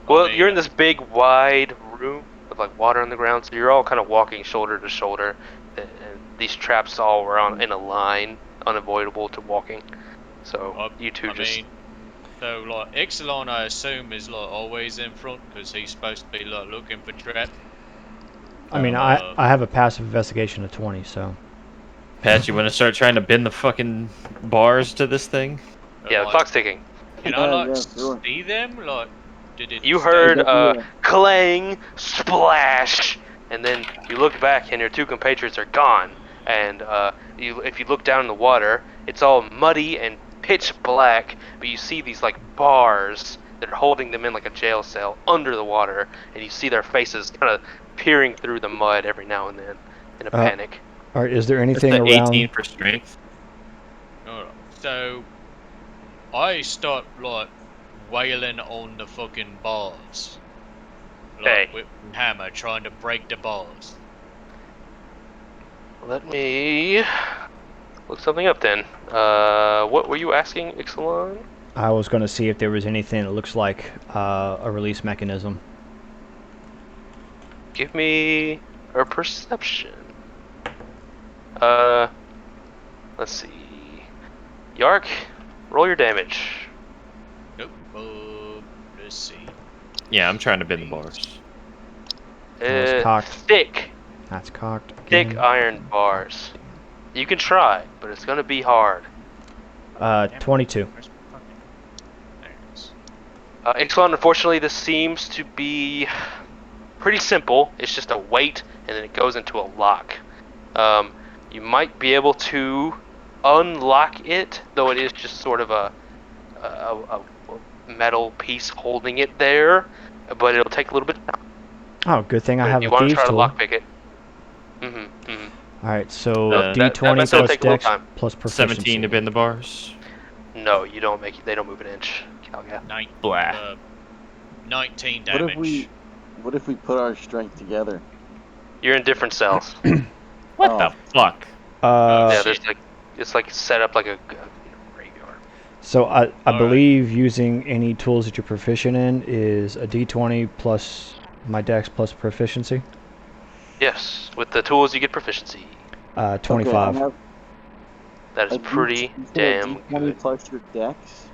Well, mean, you're in this big, wide room with like water on the ground, so you're all kind of walking shoulder to shoulder. And these traps all were in a line, unavoidable to walking. So you two so like Ixalan, I assume is like always in front because he's supposed to be like looking for trap. I mean, I have a passive investigation of 20, so. Pat, you want to start trying to bend the fucking bars to this thing? Yeah, the like, clock's ticking. Can I like Yeah, sure. see them? Like, did it? You stay- heard Yeah. clang, splash, and then you look back and your two compatriots are gone. And if you look down in the water, it's all muddy and pitch black, but you see these like bars that are holding them in like a jail cell under the water, and you see their faces kind of peering through the mud every now and then in a panic. All right, is there That's anything the around? 18 for strength. Alright, so I start like wailing on the fucking bars. Like, Hey. with my hammer, trying to break the bars. Let me look something up then. What were you asking, Ixalan? I was going to see if there was anything that looks like a release mechanism. Give me or perception? Let's see. Yark, roll your damage. Nope. Let's see. Yeah, I'm trying to bend the bars. That was cocked. Thick That's cocked. thick Again. iron bars. You can try, but it's gonna be hard. 22. Where's my fucking- There it is. Ixalan, unfortunately, this seems to be pretty simple. It's just a weight, and then it goes into a lock. You might be able to unlock it, though it is just sort of a metal piece holding it there, but it'll take a little bit of time. Oh, good thing I But have you a want to thieves try to tool. lockpick it. Mm-hmm. Alright, so That- D20 that's gonna plus take a little dex time. plus proficiency. 17 to bend the bars. No, you don't make it. They don't move an inch. Calga. Blah. 19 What damage. if we put our strength together? You're in different cells. What Oh. the fuck? Yeah, shit. there's like it's like set up like a graveyard. So I Alright. believe using any tools that you're proficient in is a D20 plus my dex plus proficiency. Yes, with the tools you get proficiency. 25. Okay, I have That is a pretty D- damn D20 good. plus your dex.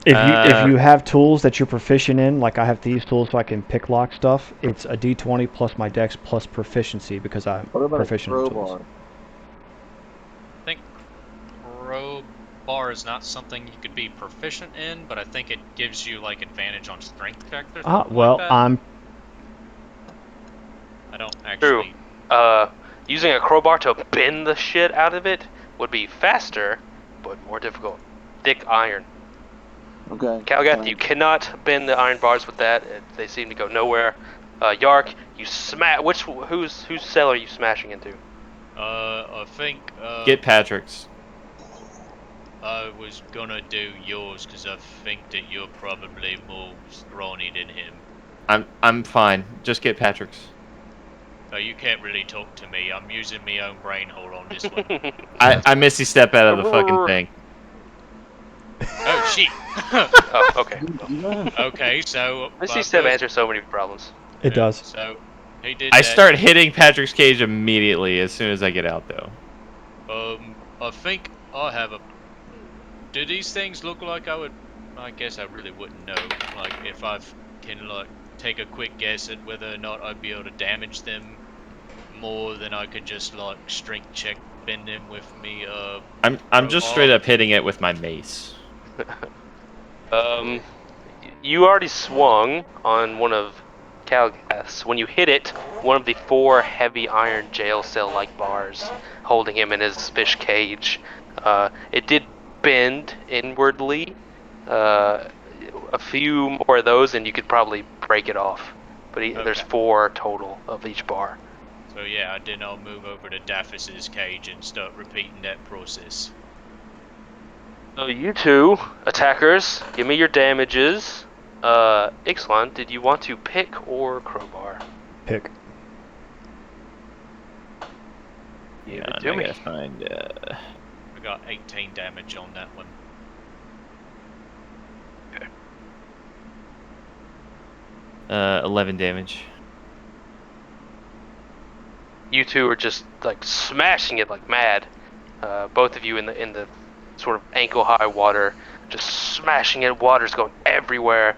If you have tools that you're proficient in, like I have these tools so I can pick lock stuff, it's a D20 plus my dex plus proficiency because I'm What about proficient a in crowbar? tools. I think crowbar is not something you could be proficient in, but I think it gives you like advantage on strength checks or something Well, like that. I'm I don't actually. Using a crowbar to bend the shit out of it would be faster, but more difficult. Thick iron. Okay. Calgath, you cannot bend the iron bars with that. They seem to go nowhere. Yark, you smash. Whose cell are you smashing into? I think. Get Patrick's. I was gonna do yours because I think that you're probably more scrawny than him. I'm fine. Just get Patrick's. So you can't really talk to me. I'm using my own brain hole on this one. I Misty step out of the fucking thing. Oh shit. Oh, okay. Okay, so. Misty Step answers so many problems. it does. So he did. I that. start hitting Patrick's cage immediately as soon as I get out, though. I think I have a. Do these things look like I would? I guess I really wouldn't know. Like if I can like take a quick guess at whether or not I'd be able to damage them more than I could just like strength check bend them with me. I'm just straight up hitting it with my mace. You already swung on one of Calgath's. When you hit it, one of the 4 heavy iron jail cell-like bars holding him in his fish cage, it did bend inwardly. A few more of those, and you could probably break it off. But there's Okay. 4 total of each bar. So yeah, then I'll move over to Daphnis's cage and start repeating that process. So you two attackers, give me your damages. Ixalan, did you want to pick or crowbar? Pick. Give Yeah, it I to me. gotta find. I got 18 damage on that one. 11 damage. You two are just like smashing it like mad. Both of you in the sort of ankle high water, just smashing it. Water's going everywhere.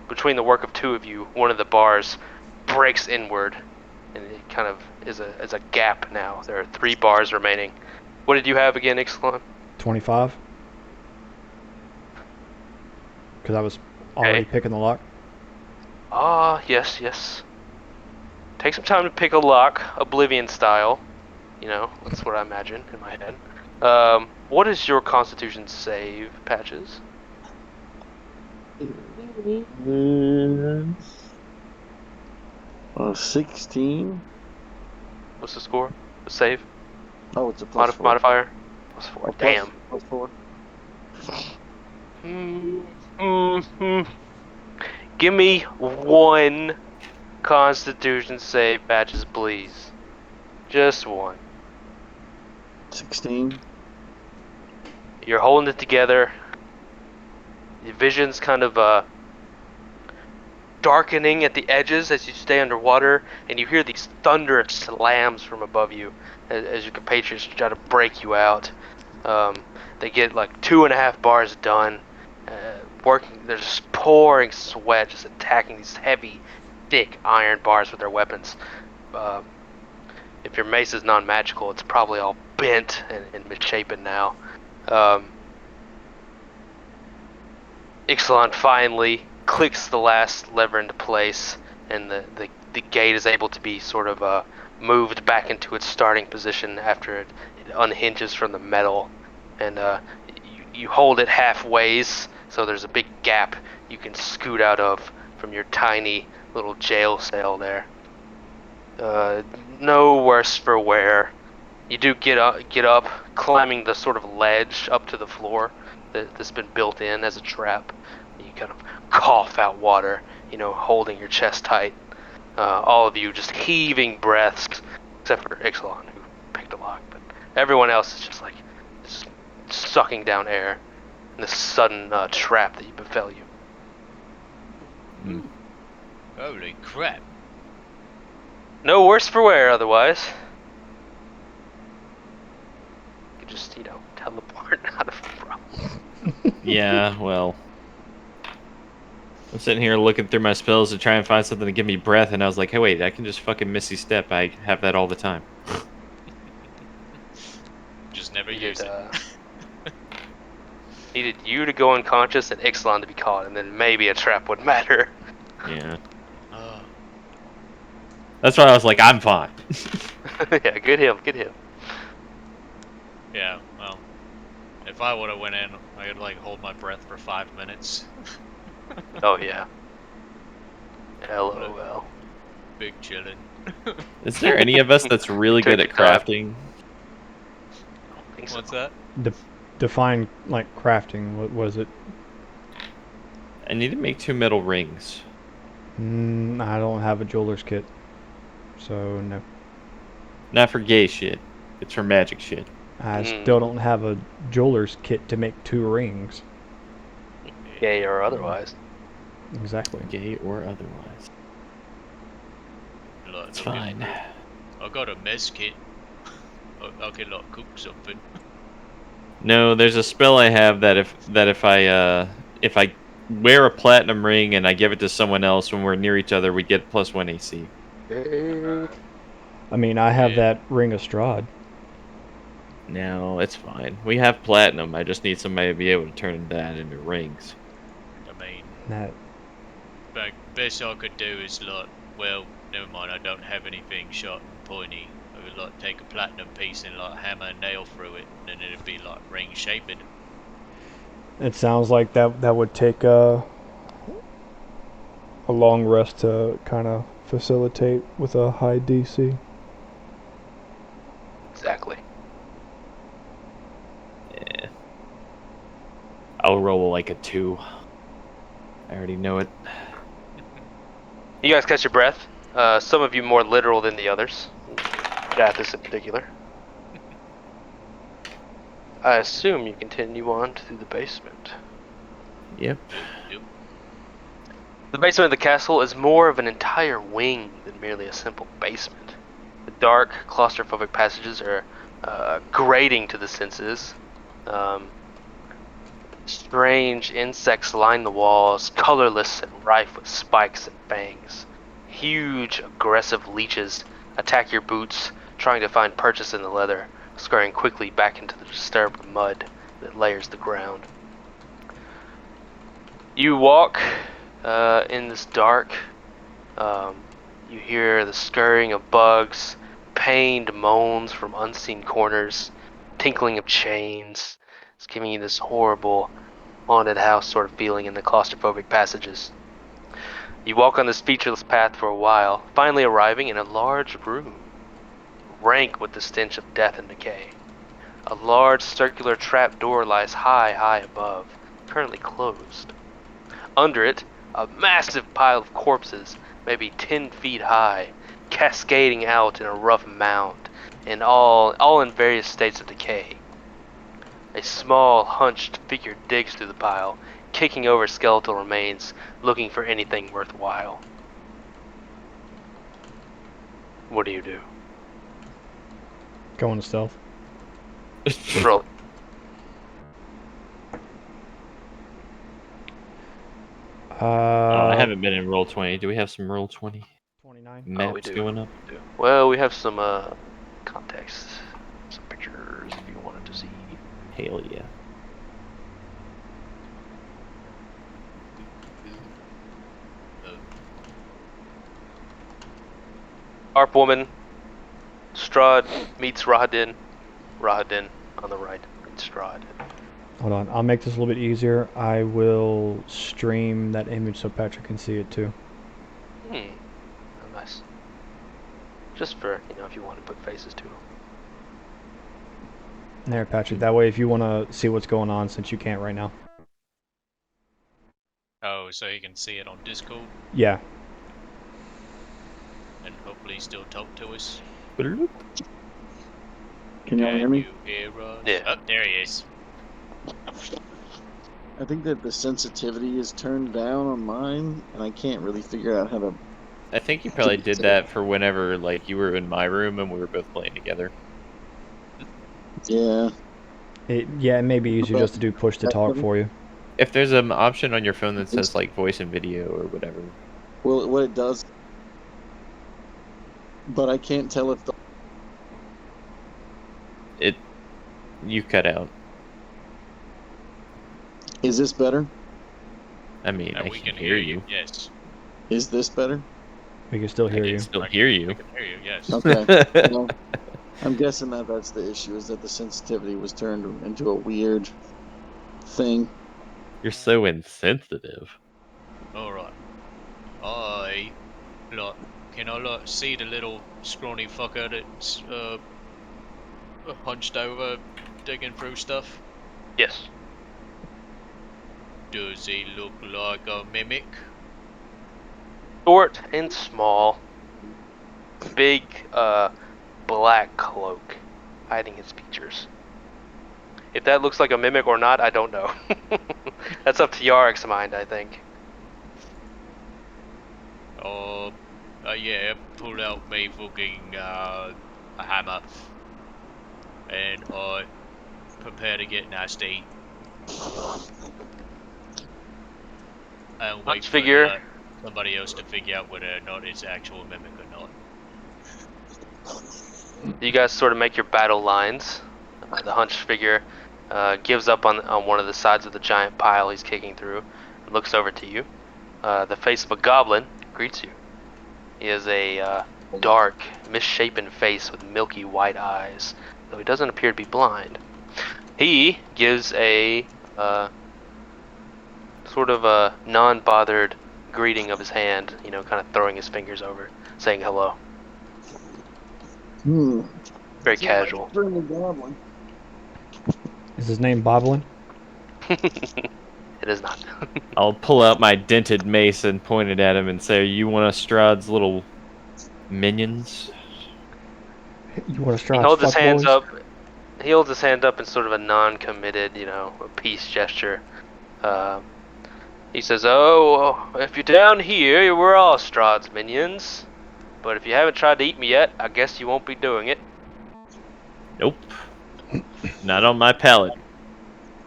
Between the work of 2 of you, one of the bars breaks inward, and it kind of is a gap now. There are 3 bars remaining. What did you have again, Ixalan? 25. Because I was already Okay. picking the lock. Ah, yes. Take some time to pick a lock, Oblivion style. You know, that's what I imagine in my head. What is your Constitution save, Patches? 16. What's the score? The save? Oh, it's a plus 4. Modifier? Plus 4. Oh, Damn. Plus 4. Give me 1 Constitution save, Patches, please. Just 1. 16. You're holding it together. The vision's kind of darkening at the edges as you stay underwater, and you hear these thunderous slams from above you as your compatriots try to break you out. They get like 2.5 bars done, working. They're just pouring sweat, just attacking these heavy, thick iron bars with their weapons. If your mace is non-magical, it's probably all bent and misshapen now. Ixalan finally clicks the last lever into place, and the gate is able to be sort of moved back into its starting position after it unhinges from the metal. And you hold it halfways, so there's a big gap you can scoot out of from your tiny little jail cell there. No worse for wear. You do get up, climbing the sort of ledge up to the floor that's been built in as a trap. You kind of cough out water, holding your chest tight. All of you just heaving breaths, except for Ixalan, who picked a lock. But everyone else is just like sucking down air in this sudden trap that befell you. Holy crap. No worse for wear otherwise. You could just, teleport out of the problem. Yeah, well. I'm sitting here looking through my spells to try and find something to give me breath, and I was like, hey, wait, I can just fucking Misty Step. I have that all the time. Just never use it. Needed you to go unconscious and Ixalan to be caught, and then maybe a trap would matter. Yeah. That's why I was like, I'm fine. Yeah, good him. Yeah, well, if I would have went in, I could hold my breath for 5 minutes. Oh yeah. LOL. Big chillin'. Is there any of us that's really good at crafting? I don't think so. What's that? Define crafting. What was it? I need to make 2 metal rings. I don't have a jeweler's kit, so no. Not for gay shit. It's for magic shit. I still don't have a jeweler's kit to make 2 rings. Gay or otherwise. Exactly. Gay or otherwise. Look, It's fine. I got a mess kit. I can cook something. No, there's a spell I have that if I wear a platinum ring and I give it to someone else when we're near each other, we get +1 AC. I mean, I have Yeah. that ring of Strahd. No, it's fine. We have platinum. I just need somebody to be able to turn that into rings. I mean, That best I could do is well, never mind, I don't have anything sharp and pointy. I would take a platinum piece and hammer a nail through it, and then it'd be ring shaped. it sounds like that would take a long rest to kind of facilitate with a high DC. Exactly. Yeah. I'll roll a 2. I already know it. You guys catch your breath. Some of you more literal than the others. Jathis in particular. I assume you continue on through the basement. Yep. The basement of the castle is more of an entire wing than merely a simple basement. The dark, claustrophobic passages are grating to the senses. Strange insects line the walls, colorless and rife with spikes and fangs. Huge, aggressive leeches attack your boots, trying to find purchase in the leather, scurrying quickly back into the disturbed mud that layers the ground. You walk in this dark. You hear the scurrying of bugs, pained moans from unseen corners, tinkling of chains. It's giving you this horrible haunted house sort of feeling in the claustrophobic passages. You walk on this featureless path for a while, finally arriving in a large room, rank with the stench of death and decay. A large circular trap door lies high above, currently closed. Under it, a massive pile of corpses, maybe 10 feet high, cascading out in a rough mound, and all in various states of decay. A small, hunched figure digs through the pile, kicking over skeletal remains, looking for anything worthwhile. What do you do? Go into stealth. Roll. I haven't been in roll 20. Do we have some roll 20 29. Oh, we maps do. going up? Well, we have some context, some pictures if you wanted to see. Hell yeah. Arp woman, Strahd meets Rahadin. Rahadin on the right meets Strahd. Hold on, I'll make this a little bit easier. I will stream that image so Patrick can see it too. Oh, nice. Just for, if you want to put faces to them. There, Patrick. That way, if you want to see what's going on, since you can't right now. Oh, so you can see it on Discord, Yeah. and hopefully still talk to us. Can y'all hear me? You hear us? Yeah. Oh, there he is. I think that the sensitivity is turned down on mine, and I can't really figure out how to. I think you probably did that for whenever, like, you were in my room and we were both playing together. Yeah. It may be easier just to do push to talk for you. If there's an option on your phone that says, like, voice and video or whatever. Well, what it does, but I can't tell if the. You cut out. Is this better? I mean, I we can hear you. Yes. Is this better? We can still hear I you. can still hear you. We can hear you, yes. Okay. Well, I'm guessing that that's the issue, is that the sensitivity was turned into a weird thing. You're so insensitive. Alright. Can I see the little scrawny fucker that's hunched over digging through stuff? Yes. Does he look like a mimic? Short and small. Big, black cloak hiding his features. If that looks like a mimic or not, I don't know. That's up to Yarick's mind, I think. Yeah, pull out my fucking, a hammer. And prepare to get nasty. And wait for somebody else to figure out whether or not it's actual mimic or not. You guys sort of make your battle lines. The hunched figure gives up on one of the sides of the giant pile he's kicking through and looks over to you. The face of a goblin greets you. He has a dark, misshapen face with milky white eyes, though he doesn't appear to be blind. He gives a sort of a non-bothered greeting of his hand, kind of throwing his fingers over, saying hello. Very casual. Is his name Boblin? It is not. I'll pull out my dented mace and point it at him and say, "You want Strahd's little minions?" You want to He Strahd's holds his hands fuckboys? up. He holds his hand up in sort of a non-committed, a peace gesture. He says, "Oh, if you're down here, we're all Strahd's minions. But if you haven't tried to eat me yet, I guess you won't be doing it." Nope. Not on my palate.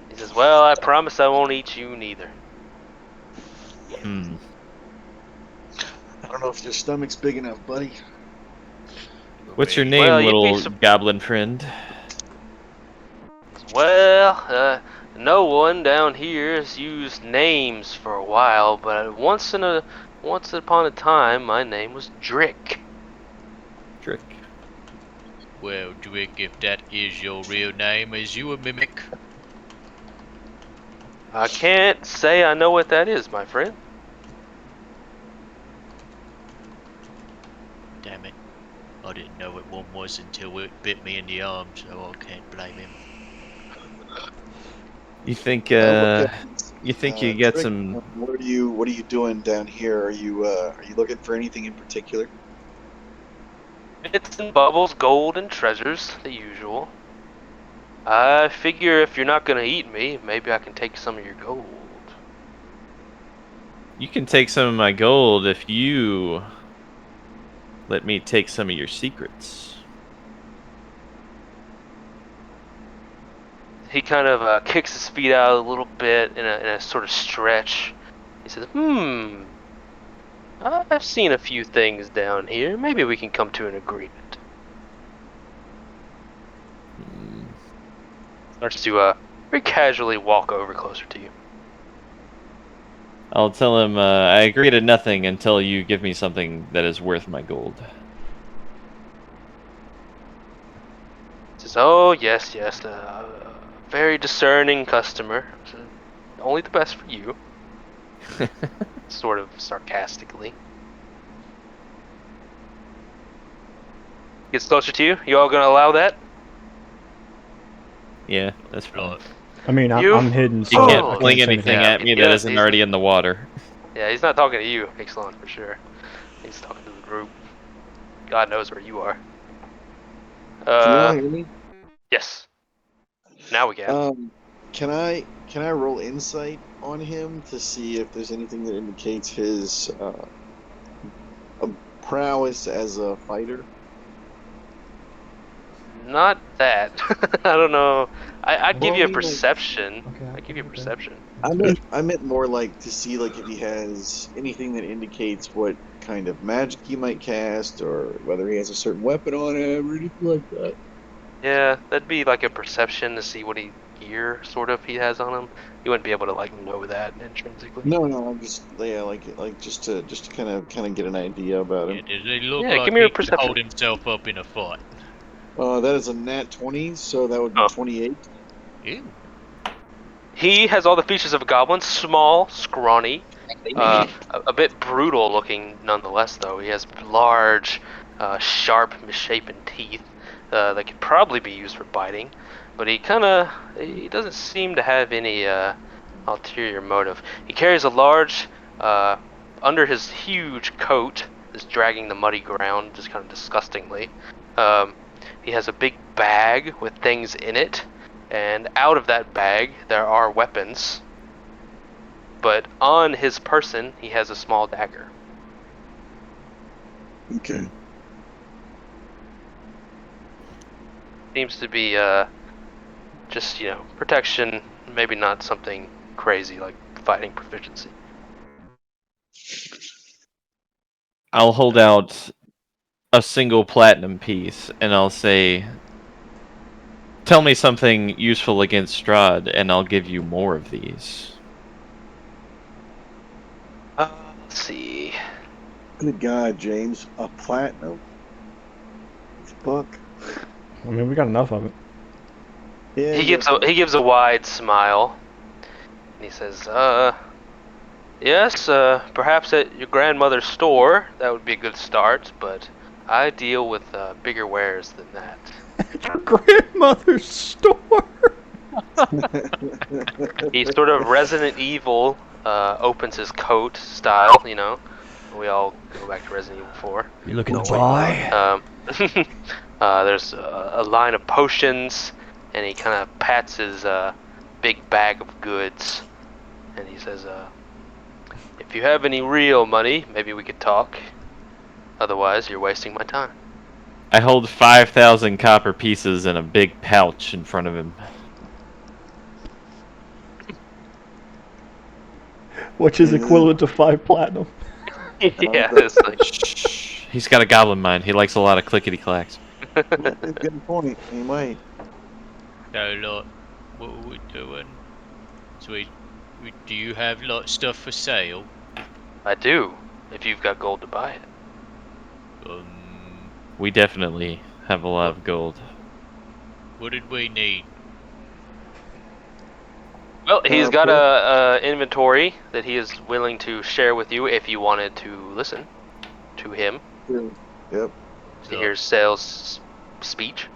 He says, "Well, I promise I won't eat you neither." I don't know if your stomach's big enough, buddy. What's your name, Well, you'd be little goblin friend? Well, no one down here has used names for a while, but once upon a time, my name was Drick. Drick. Well, Drick, if that is your real name, is you a mimic? I can't say I know what that is, my friend. Damn it. I didn't know what one was until it bit me in the arm, so I can't blame him. You think You get Trick, some? What are you doing down here? Are you looking for anything in particular? Bits and bubbles, gold and treasures, the usual. I figure if you're not gonna eat me, maybe I can take some of your gold. You can take some of my gold if you let me take some of your secrets. He kind of kicks his feet out a little bit in a sort of stretch. He says, I've seen a few things down here. Maybe we can come to an agreement. Starts to very casually walk over closer to you. I'll tell him I agree to nothing until you give me something that is worth my gold. He says, oh, yes, very discerning customer. Only the best for you. Sort of sarcastically. Gets closer to you. You all gonna allow that? Yeah, that's fine. I mean, You- I'm hidden, You so I can't can't fling say anything Yeah, at me he that does- isn't he's- already in the water. Yeah, he's not talking to you, Ixalan, for sure. He's talking to the group. God knows where you are. Can you all hear me? Yes. Now we can. Can I roll insight on him to see if there's anything that indicates his prowess as a fighter? Not that. I don't know. I'd give Well, you I a mean, like- perception. Okay, I'd give you a okay. perception. I meant more like to see like if he has anything that indicates what kind of magic he might cast, or whether he has a certain weapon on him, or anything like that. Yeah, that'd be like a perception to see what gear sort of he has on him. You wouldn't be able to like know that intrinsically. No, I'm just like just to kind of get an idea about Yeah, him. does he look Yeah, like give me a he can perception. hold himself up in a fight? That is a nat 20, so that would be Oh. 28. Ew. He has all the features of a goblin. Small, scrawny, a bit brutal looking nonetheless, though. He has large, sharp, misshapen teeth that could probably be used for biting. But he doesn't seem to have any ulterior motive. He carries a large, under his huge coat, is dragging the muddy ground just kind of disgustingly. He has a big bag with things in it. And out of that bag, there are weapons. But on his person, he has a small dagger. Okay. Seems to be just, protection, maybe not something crazy like fighting proficiency. I'll hold out a single platinum piece and I'll say, tell me something useful against Strahd and I'll give you more of these. Let's see. Good God, James, a platinum. Fuck. I mean, we got enough of it. Yeah. He gives a wide smile. And he says, yes, perhaps at your grandmother's store, that would be a good start, but I deal with bigger wares than that. Your grandmother's store. He sort of Resident Evil opens his coat style, We all go back to Resident Evil 4. You looking to wait. buy? There's a line of potions, and he kind of pats his big bag of goods, and he says, if you have any real money, maybe we could talk. Otherwise, you're wasting my time. I hold 5,000 copper pieces in a big pouch in front of him. Which is equivalent to 5 platinum. Yeah, it's like, Shh. He's got a goblin mind. He likes a lot of clickety clacks. Good point. He might. So, like, what are we doing? So, do you have, like, stuff for sale? I do, if you've got gold to buy it. We definitely have a lot of gold. What did we need? Well, he's got a inventory that he is willing to share with you if you wanted to listen to him. Yep. To hear sales speech.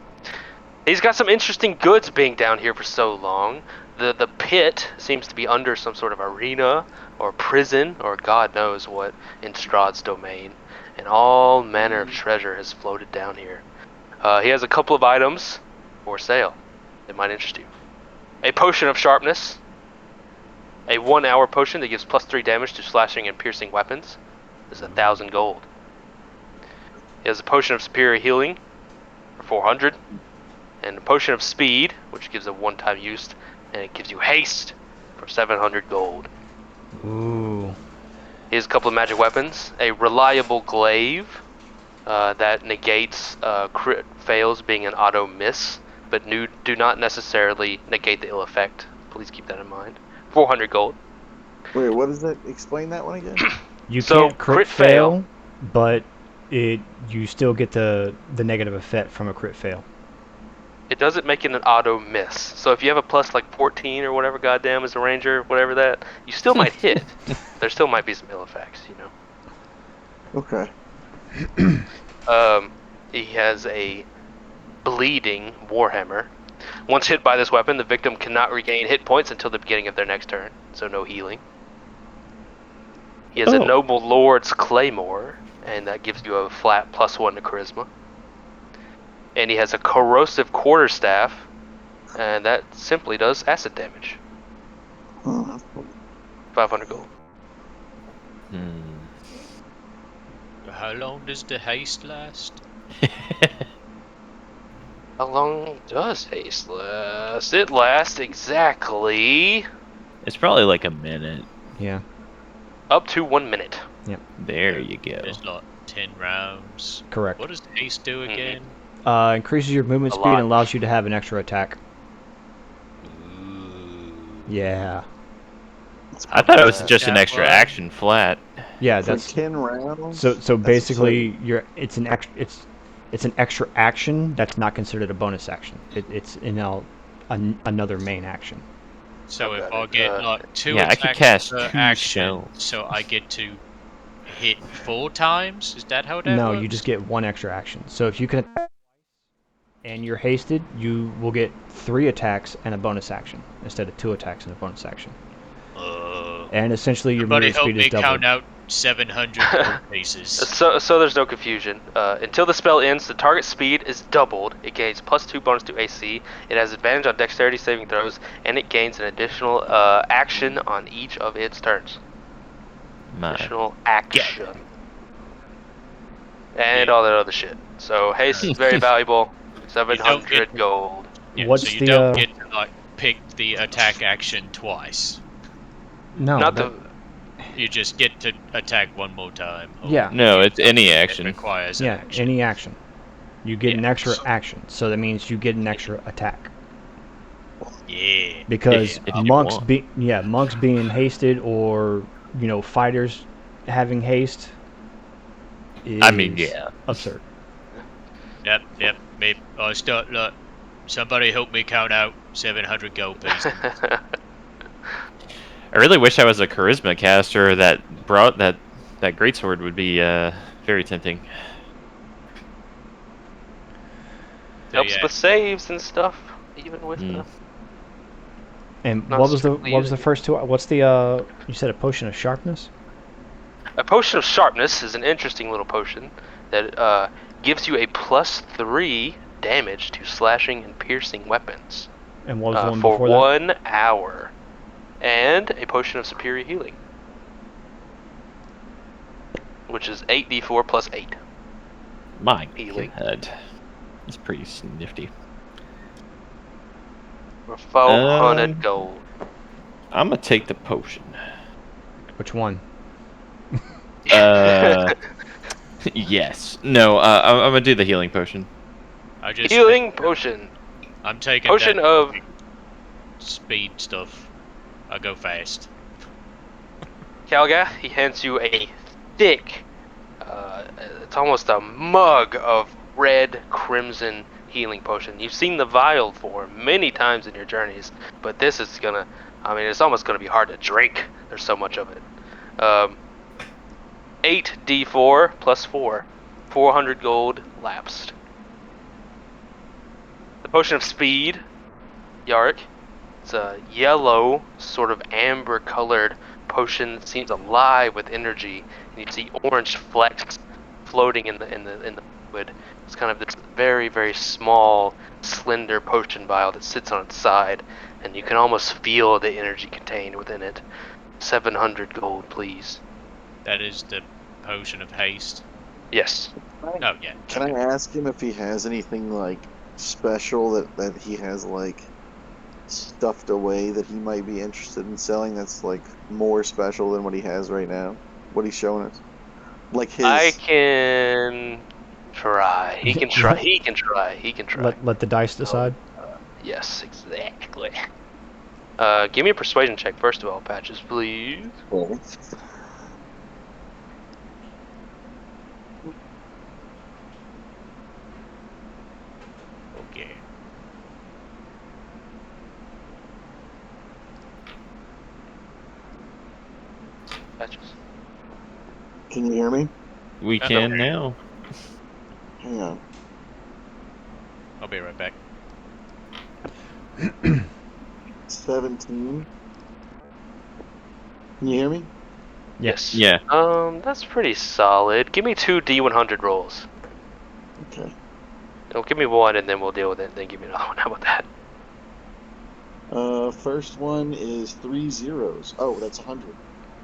He's got some interesting goods being down here for so long. The pit seems to be under some sort of arena or prison or God knows what in Strahd's domain, and all manner of treasure has floated down here. He has a couple of items for sale that might interest you. A potion of sharpness, A 1 hour potion that gives +3 damage to slashing and piercing weapons is 1,000 gold. He has a potion of superior healing for 400, and a potion of speed, which gives a one-time use, and it gives you haste for 700 gold. Ooh. He has a couple of magic weapons. A reliable glaive that negates crit fails being an auto miss, but do not necessarily negate the ill effect. Please keep that in mind. 400 gold. Wait, what is that? Explain that one again. You So, can't crit fail, but you still get the negative effect from a crit fail. It doesn't make it an auto miss. So if you have a plus like 14 or whatever goddamn as a ranger, whatever that, you still might hit. There still might be some ill effects, you know. Okay. He has a bleeding warhammer. Once hit by this weapon, the victim cannot regain hit points until the beginning of their next turn, so no healing. He has a noble lord's claymore, and that gives you a flat +1 to charisma. And he has a corrosive quarterstaff, and that simply does acid damage. 500 gold. How long does the haste last? How long does haste last? It lasts exactly It's probably like a minute. Yeah. up to 1 minute. There you go. It's like 10 rounds. Correct. What does haste do again? Increases your movement A speed lot. and allows you to have an extra attack. Ooh. Yeah. I thought it was just an Yeah, extra well- action flat. Yeah, For that's 10 rounds. so That's basically it's an extra action that's not considered a bonus action. It's another main action. So if Okay, I get like 2 Yeah, I attacks could cast per 2 action, shells. so I get to hit 4 times? Is that how that No, works? you just get one extra action. So if you can attack and you're hasted, you will get 3 attacks and a bonus action instead of 2 attacks and a bonus action. And essentially your somebody movement help speed me is doubled. count out 700 gold pieces. So there's no confusion. Until the spell ends, the target speed is doubled. It gains +2 bonus to AC. It has advantage on dexterity saving throws, and it gains an additional action on each of its turns. My Additional action. And Yeah. all that other shit. So haste is very valuable. get 700 gold. Yeah, What's so you the, don't get to like pick the attack action twice. No, Not that- You just get to attack one more time. Yeah. No, it's any It action. requires an yeah, action. any action. You get an Yeah. extra action, so that means you get an extra attack. Yeah. Because If you monks want. monks being hasted or fighters having haste is I mean, yeah. absurd. Yep. Maybe I start look. Somebody help me count out 700 gold pieces. I really wish I was a charisma caster that brought that greatsword would be very tempting. So, Helps yeah. with saves and stuff, even with the... And Not what was strictly the first two? What's the you said a potion of sharpness? A potion of sharpness is an interesting little potion that gives you a +3 damage to slashing and piercing weapons And what was the one for before that? 1 hour. And a potion of superior healing, which is 8d4 plus 8. My Healing. God. That's pretty nifty. For 400 Um, gold. I'm going to take the potion. Which one? Yes. No, I'm going to do the healing potion. I just Healing potion. I'm taking Potion that of... speed stuff. I go fast. Kalga, he hands you a thick, it's almost a mug of red crimson healing potion. You've seen the vial form many times in your journeys, but this is gonna, it's almost gonna be hard to drink. There's so much of it. 8d4 plus 4. 400 gold lapsed. The potion of speed, Yarick. It's a yellow, sort of amber-colored potion that seems alive with energy, and you see orange flecks floating in the liquid. It's kind of this very, very small, slender potion vial that sits on its side, and you can almost feel the energy contained within it. 700 gold, please. That is the potion of haste. Yes. Oh yeah. Can I ask him if he has anything like special that he has like stuffed away that he might be interested in selling that's like more special than what he has right now? What he's showing us? Like his I can try. He can try. He can try. He can try. Let the dice decide. Yes, exactly. Give me a persuasion check first of all, Patches, please. Okay. Patches. Can you hear me? We I can don't- now. Hang on. I'll be right back. 17. Can you hear me? Yes. Yeah. That's pretty solid. Give me 2 D100 rolls. Okay. No, give me one and then we'll deal with it. Then give me another one. How about that? First one is 3 zeros. Oh, that's 100.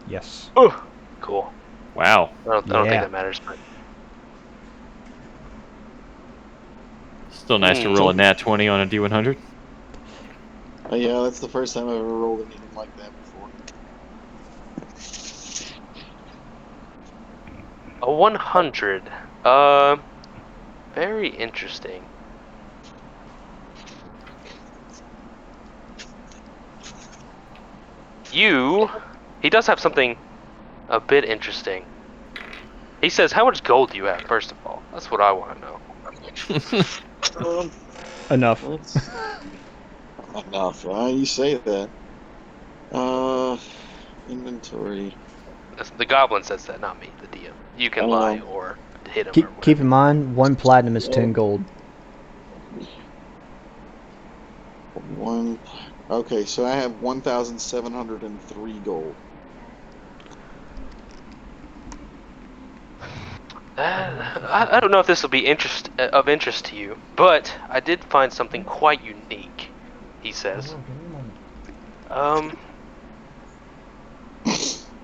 Yes. Ooh, cool. Wow. I don't think Yeah. that matters, but Still nice to roll a nat 20 on a D100. Yeah, that's the first time I've ever rolled anything like that before. a 100. Very interesting. He does have something a bit interesting. He says, how much gold do you have, first of all? That's what I want to know. Enough. Let's... Enough. You say that. Inventory. The goblin says that, not me, the DM. You can lie or hit him or Keep whatever. in mind, 1 platinum is 10 gold. Okay, so I have 1,703 gold. I don't know if this will be of interest to you, but I did find something quite unique, he says.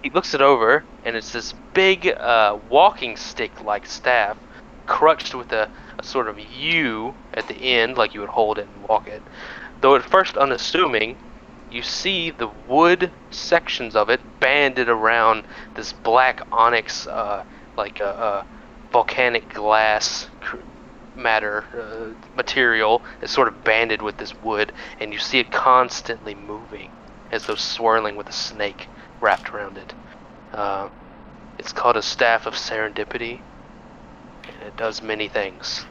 He looks it over, and it's this big walking stick-like staff, crutched with a sort of U at the end, like you would hold it and walk it. Though at first unassuming, you see the wood sections of it banded around this black onyx, volcanic glass material is sort of banded with this wood, and you see it constantly moving as though swirling with a snake wrapped around it. It's called a Staff of Serendipity, and it does many things.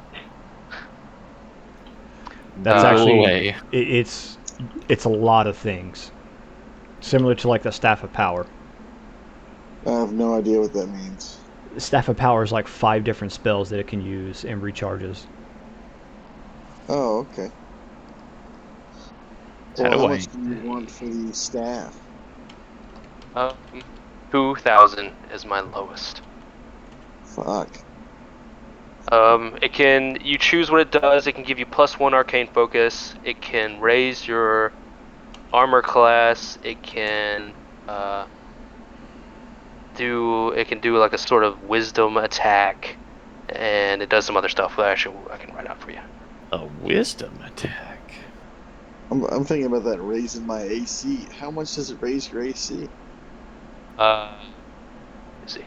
That's Roll actually away. it's a lot of things. Similar to like the Staff of Power. I have no idea what that means. The Staff of Power is like 5 different spells that it can use and recharges. Oh, okay. How Well, do how I- much do you want for the staff? 2,000 is my lowest. Fuck. You choose what it does. It can give you +1 arcane focus. It can raise your armor class. It can do like a sort of wisdom attack, and it does some other stuff that I can write out for you. A wisdom attack. I'm thinking about that raising my AC. How much does it raise your AC? Let me see.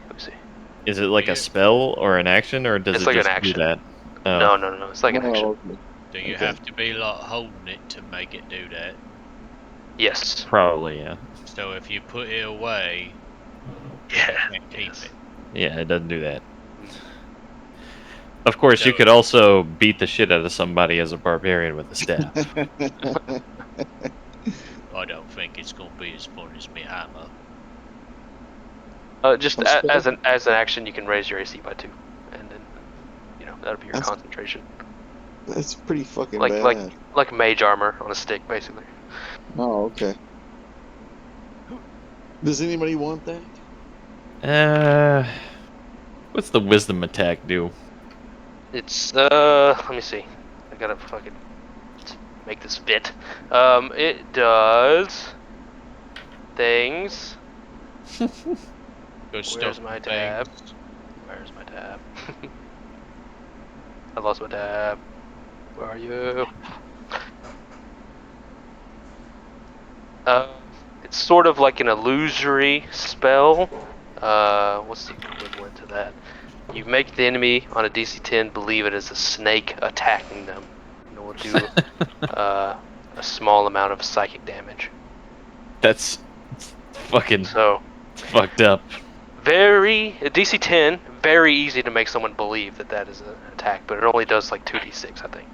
Is it like Yeah. a spell or an action, or does It's it like an just action. do that? Oh. No. It's like an action. okay. Do you Okay. have to be like holding it to make it do that? Yes. Probably, yeah. So if you put it away, Yeah. you can't keep Yes. it. Yeah, it doesn't do that. Of course, you So- could also beat the shit out of somebody as a barbarian with a staff. I don't think it's gonna be as fun as me hammer. Just That's as fair. an action, you can raise your AC by 2, and then that'll be your That's- concentration, That's pretty fucking Like- bad. like mage armor on a stick, basically. Oh, okay. Does anybody want that? What's the wisdom attack do? It's let me see. I gotta fucking make this fit. It does things. Where's my tab? Where's my tab? I lost my tab. Where are you? It's sort of like an illusory spell. What's the equivalent to that? You make the enemy on a DC 10 believe it is a snake attacking them. And it will do a small amount of psychic damage. That's fucking So, fucked up. DC 10, very easy to make someone believe that is an attack, but it only does like 2d6, I think.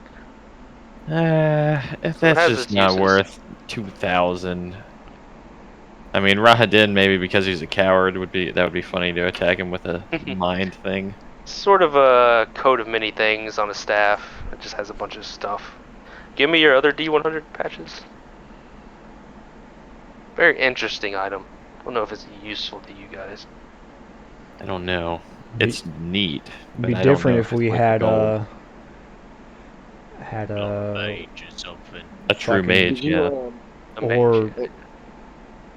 If So it that's has just its not uses. worth 2,000. I mean, Rahadin maybe because he's a coward would be funny to attack him with a mind thing. Sort of a coat of many things on a staff. It just has a bunch of stuff. Give me your other D100 patches. Very interesting item. I don't know if it's useful to you guys. I don't know. Be- It's neat. It'd But be I don't different know if it's we worth had gold. Mage or something. A true fucking- mage, Did you, yeah. A Or- mage.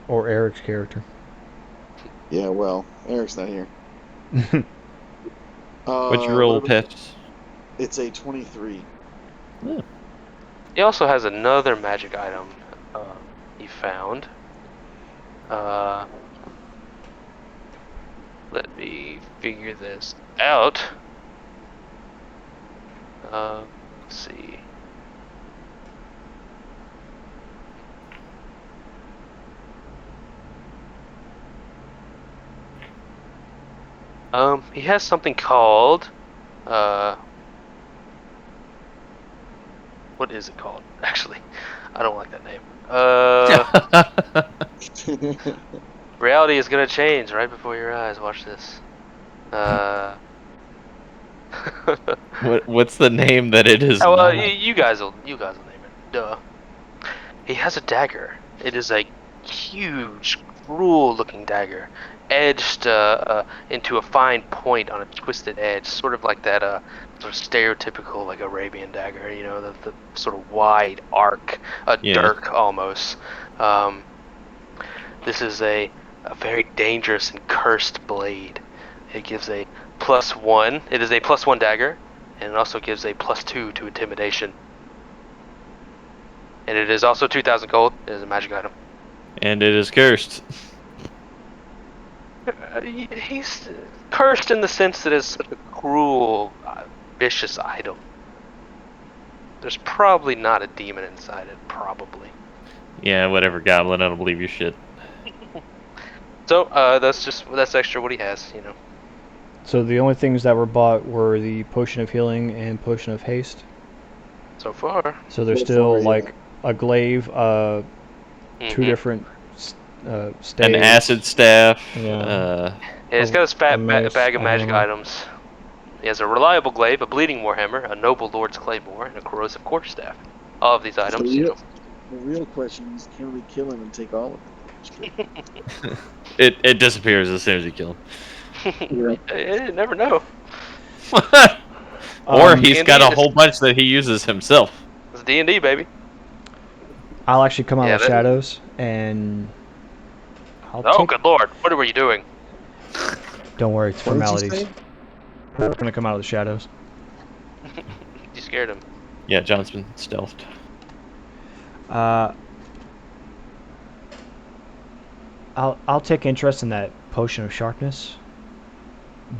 or Eric's character. yeah, well, Eric's not here. What's your roll, what about- Pitch? It's a 23. He also has another magic item he found. Let me figure this out. Let's see. He has something called, what is it called? Actually, I don't like that name. Reality is gonna change right before your eyes. Watch this. What's the name that it is? Oh, not? you guys will name it. Duh. He has a dagger. It is a huge, cruel-looking dagger, edged into a fine point on a twisted edge, sort of like that sort of stereotypical like Arabian dagger. You know, the sort of wide arc, a Yeah. dirk almost. This is a very dangerous and cursed blade. It gives a +1. It is a +1 dagger, and it also gives a +2 to intimidation. And it is also 2,000 gold. It is a magic item. And it is cursed. He's cursed in the sense that it's such a cruel, vicious item. There's probably not a demon inside it, probably. Yeah, whatever, Goblin. I don't believe your shit. So that's extra what he has, you know. So the only things that were bought were the potion of healing and potion of haste. So far. So there's So still far, yeah. like a glaive, two Mhm. different staves. An acid staff. Yeah. Yeah, he's got his fat a mace, bag of I magic don't know. items. He has a reliable glaive, a bleeding warhammer, a noble lord's claymore, and a corrosive quarterstaff. All of these items, you know. The real question is, can we kill him and take all of them? It disappears as soon as you kill him. You never know. Or he's got a D&D whole bunch that he uses himself. It's D&D, baby. I'll actually come out Yeah, of the that- shadows and I'll Oh, take. good lord. What were you doing? Don't worry, it's What did you formalities. say? We're gonna come out of the shadows. You scared him. Yeah, John's been stealthed. I'll take interest in that potion of sharpness,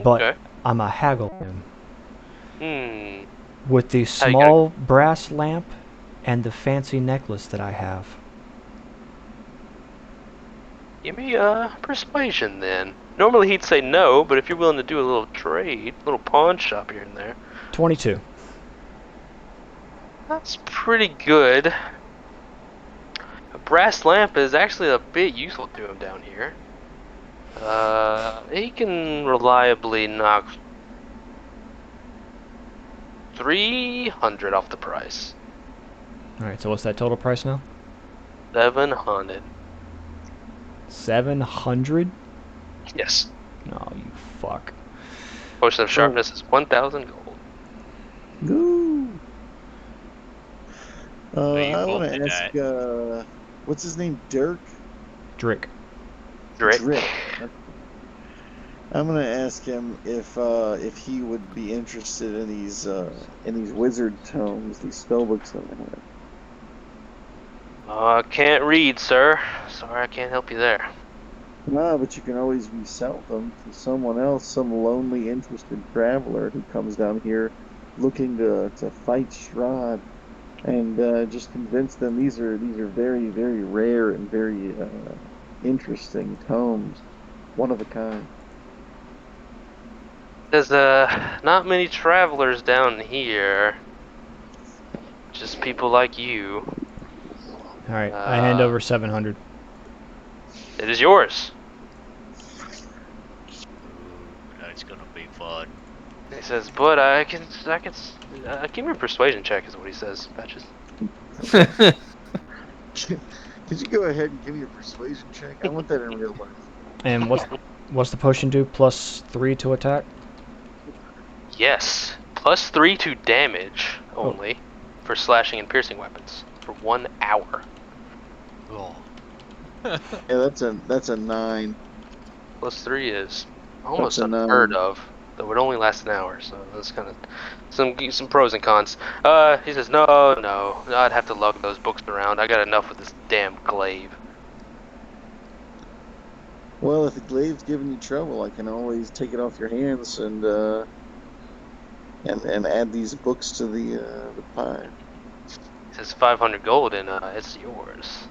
but Okay. I'm a haggle him Hmm. with the How you small brass lamp and the fancy necklace that I have. Give me persuasion then. Normally he'd say no, but if you're willing to do a little trade, little pawn shop here and there, 22. that's pretty good. A brass lamp is actually a bit useful to him down here. He can reliably knock 300 off the price. All right, so what's that total price now? 700. 700? Yes. No, you fuck. Potion of sharpness is 1,000 gold. Ooh. you I both want to did ask, that. what's his name? Dirk? Drick. Drick. I'm gonna ask him if he would be interested in these wizard tomes, these spellbooks that I have. Can't read, sir. Sorry, I can't help you there. No, but you can always resell them to someone else, some lonely, interested traveler who comes down here looking to fight Strahd, and just convince them these are very, very rare and very interesting tomes, one of a kind. There's not many travelers down here. Just people like you. All right, I hand Uh, over 700. It is yours. Ooh, that's gonna be fun. He says, but I can, give me a persuasion check is what he says, Patches. Could you go ahead and give me a persuasion check? I want that in real life. And what's the potion do? +3 to attack? Yes. +3 to damage only for slashing and piercing weapons for 1 hour. Oh. Yeah, that's a 9. +3 is almost That's a unheard 9. of, though it only lasts an hour, so that's kind of some pros and cons. He says, no, I'd have to lug those books around. I got enough with this damn glaive. Well, if the glaive's giving you trouble, I can always take it off your hands and add these books to the pile. He says 500 gold and it's yours.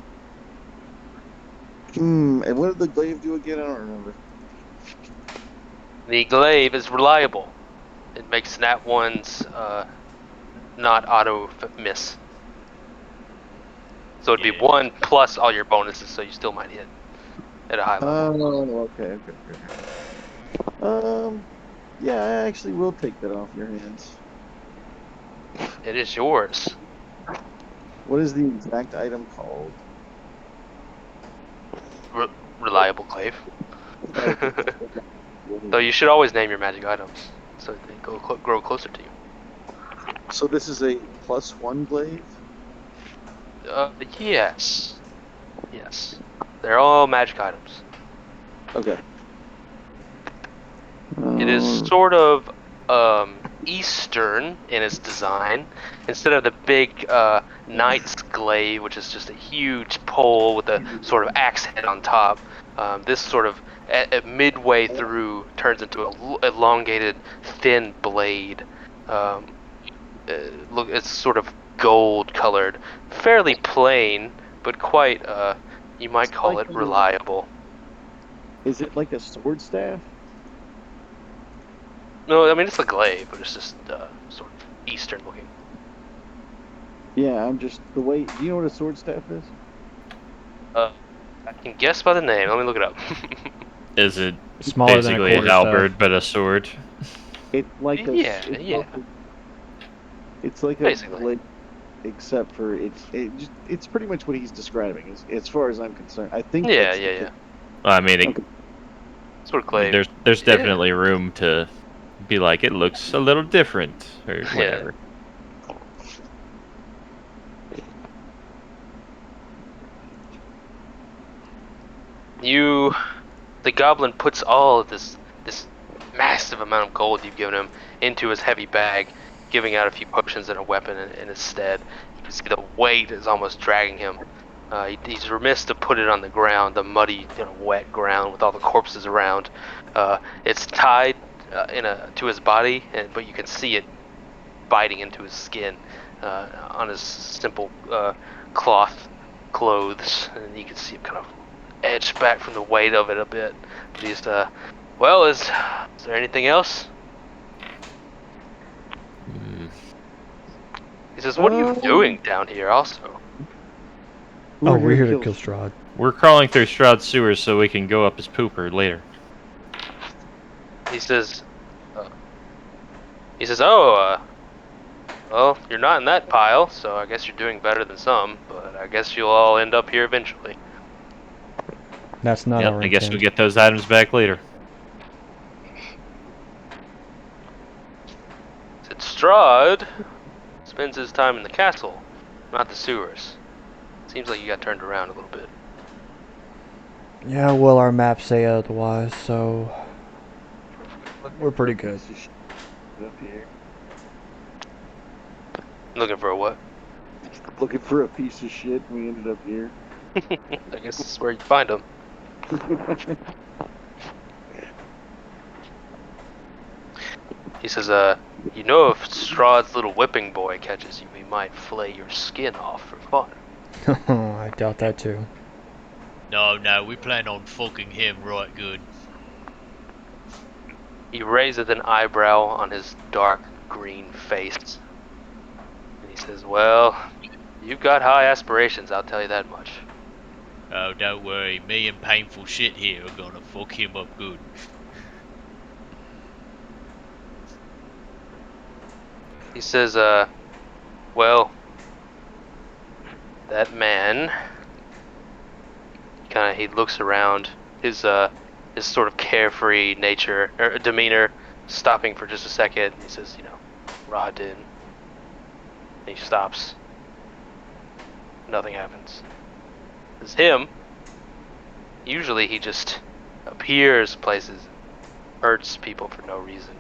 And what did the glaive do again? I don't remember. The glaive is reliable. It makes snap ones not auto miss. So it'd be Yeah. 1 plus all your bonuses, so you still might hit at a high level. Oh, okay. Yeah, I actually will take that off your hands. It is yours. What is the exact item called? Reliable glaive. Though you should always name your magic items so they grow closer to you. So this is a +1 glaive? Yes. They're all magic items. Okay. It is sort of Eastern in its design. Instead of the big knight's glaive, which is just a huge pole with a sort of axe head on top, this sort of at midway through turns into an elongated, thin blade. Look, it's sort of gold colored, fairly plain, but quite you might call it reliable. Is it like a sword staff? No, I mean it's a glaive, but it's just sort of Eastern looking. Yeah, I'm just the way. Do you know what a sword staff is? I can guess by the name. Let me look it up. Is it Smaller than a basically an quarterstaff. halberd but a sword? It's like a Yeah. It's like a Basically. blade, except for it's pretty much what he's describing. As far as I'm concerned, I think. Yeah. I mean, Okay. Sort of glaive. there's definitely room to be like it looks a little different or whatever. The goblin puts all of this massive amount of gold you've given him into his heavy bag, giving out a few potions and a weapon in his stead. You can see the weight is almost dragging him. He's remiss to put it on the ground, the muddy, wet ground with all the corpses around. It's tied to his body, but you can see it biting into his skin on his simple cloth clothes, and you can see him kind of edged back from the weight of it a bit. But he's well, is there anything else? He says, what are you doing down here also? We're here to kill Strahd. We're crawling through Stroud's sewers so we can go up his pooper later. He says, oh, well, you're not in that pile, so I guess you're doing better than some, but I guess you'll all end up here eventually. That's not Yep, our I guess intent. we'll get those items back later. It's Strahd spends his time in the castle, not the sewers. Seems like you got turned around a little bit. Yeah, well, our maps say otherwise, so we're pretty good. Piece of shit up here. Looking for a what? Looking for a piece of shit, and we ended up here. I guess this is where you find him. He says, you know if Strahd's little whipping boy catches you, he might flay your skin off for fun. I doubt that too. No, we plan on fucking him right good. He raises an eyebrow on his dark green face. And he says, well, you've got high aspirations, I'll tell you that much. Oh, don't worry, me and Painful Shit here are gonna fuck him up good. He says, well, that man, he looks around, his sort of carefree nature, or demeanor, stopping for just a second, and he says, you know, Rahadin. And he stops. Nothing happens. It's him. Usually he just appears places, hurts people for no reason.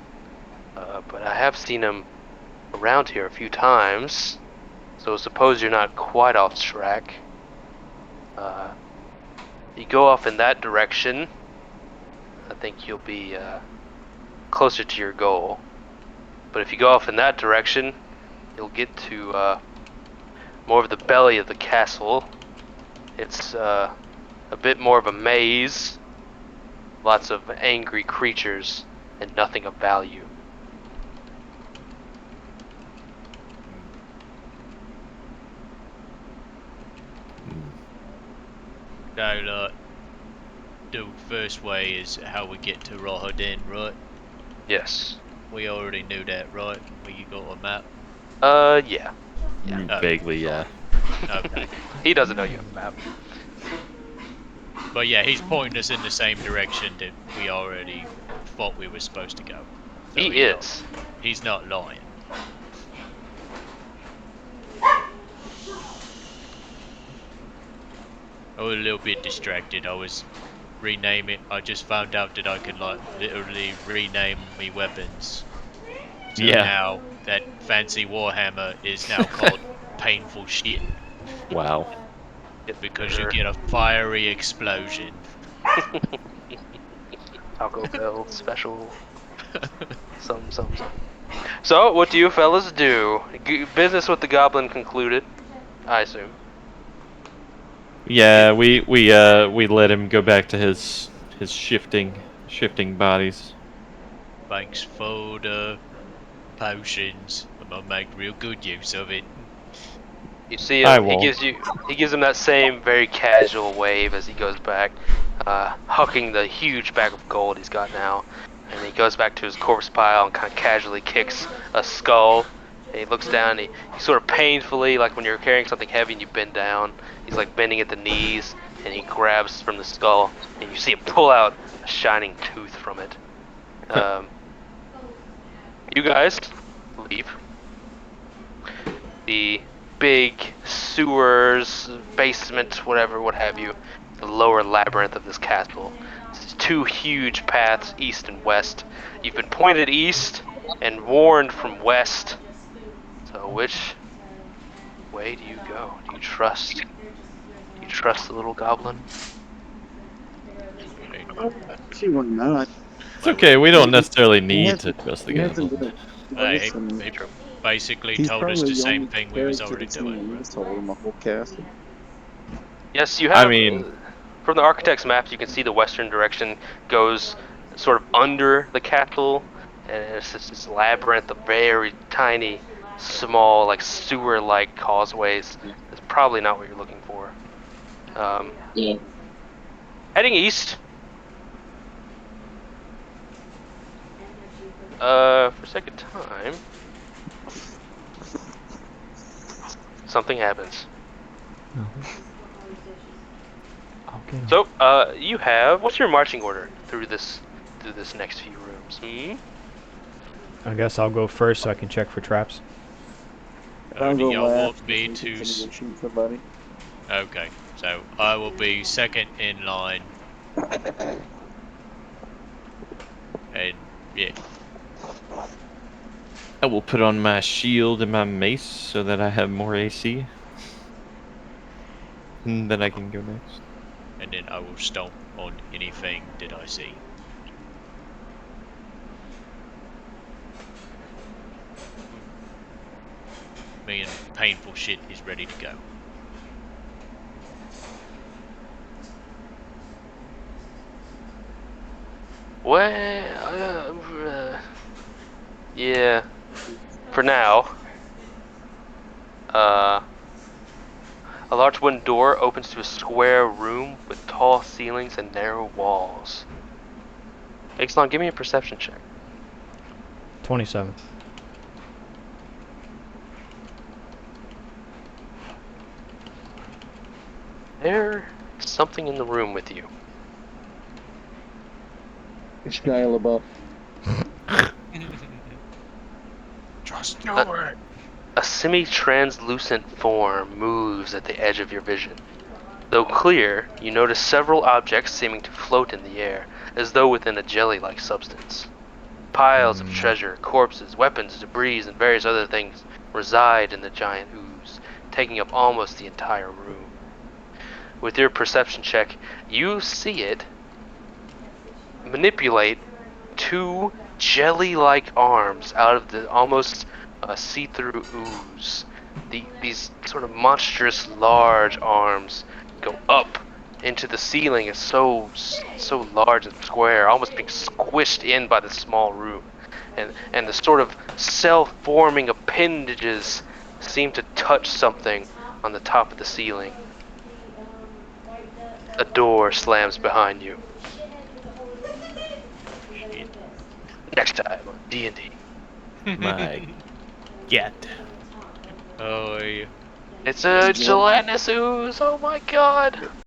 But I have seen him around here a few times, so suppose you're not quite off track. You go off in that direction, I think you'll be closer to your goal. But if you go off in that direction, you'll get to more of the belly of the castle. It's a bit more of a maze, lots of angry creatures, and nothing of value. So, the first way is how we get to Rahadin, right? Yes. We already knew that, right? We got a map. Yeah. Vaguely, yeah. Okay. He doesn't know you have a map. But yeah, he's pointing us in the same direction that we already thought we were supposed to go. So He he's is. He's not lying. I was a little bit distracted. I was renaming. I just found out that I could like literally rename me weapons. So Yeah. now that fancy Warhammer is now called Painful Shit Wow. because you get a fiery explosion. Taco Bell special. Some. So, what do you fellas do? Business with the goblin concluded, I assume. Yeah, we let him go back to his shifting bodies. Thanks for the potions. I'm gonna make real good use of it. You see, I he won't. gives him that same very casual wave as he goes back, hucking the huge bag of gold he's got now, and he goes back to his corpse pile and kind of casually kicks a skull. And he looks down. And he sort of painfully, like when you're carrying something heavy and you bend down, he's like bending at the knees, and he grabs from the skull, and you see him pull out a shining tooth from it. You guys leave. The big sewers, basement, whatever, what have you, the lower labyrinth of this castle. It's two huge paths, east and west. You've been pointed east and warned from west. So which way do you go? Do you trust? Do you trust the little goblin? See, why not? It's okay. We don't necessarily need to hasn't- trust the He hasn't goblin. been a Hey, voice, and he basically he's told us probably the same only thing we was character already that's in doing. the Right? told him a whole castle. Yes, you have. I mean- from the architect's maps, you can see the western direction goes sort of under the castle, and it's just this labyrinth of very tiny, small, like sewer-like causeways. That's probably not what you're looking for. Yeah. Heading east. For sake of time, something happens. I'll get him. So, you have, what's your marching order through this next few rooms? I guess I'll go first so I can check for traps. I'll go Y'all last. want me just in to? case I need to shoot somebody. Okay, so I will be second in line, and yeah, I will put on my shield and my mace so that I have more AC. And then I can go next. and then I will stomp on anything that I see. Me and painful shit is ready to go. Well, yeah. For now, a large wooden door opens to a square room with tall ceilings and narrow walls. Ixalan, give me a perception check. 27. There's something in the room with you. It's Shia LaBeouf. Trust A semi-translucent form moves at the edge of your vision. Though clear, you notice several objects seeming to float in the air, as though within a jelly-like substance. Piles of treasure, corpses, weapons, debris, and various other things reside in the giant ooze, taking up almost the entire room. With your perception check, you see it manipulate two jelly-like arms out of the almost see-through ooze. These sort of monstrous, large arms go up into the ceiling. It's so large and square, almost being squished in by the small room. And the sort of self-forming appendages seem to touch something on the top of the ceiling. A door slams behind you. Shit. Next time on D&D. My God. Oh, yeah. It's a gelatinous ooze. Oh my god.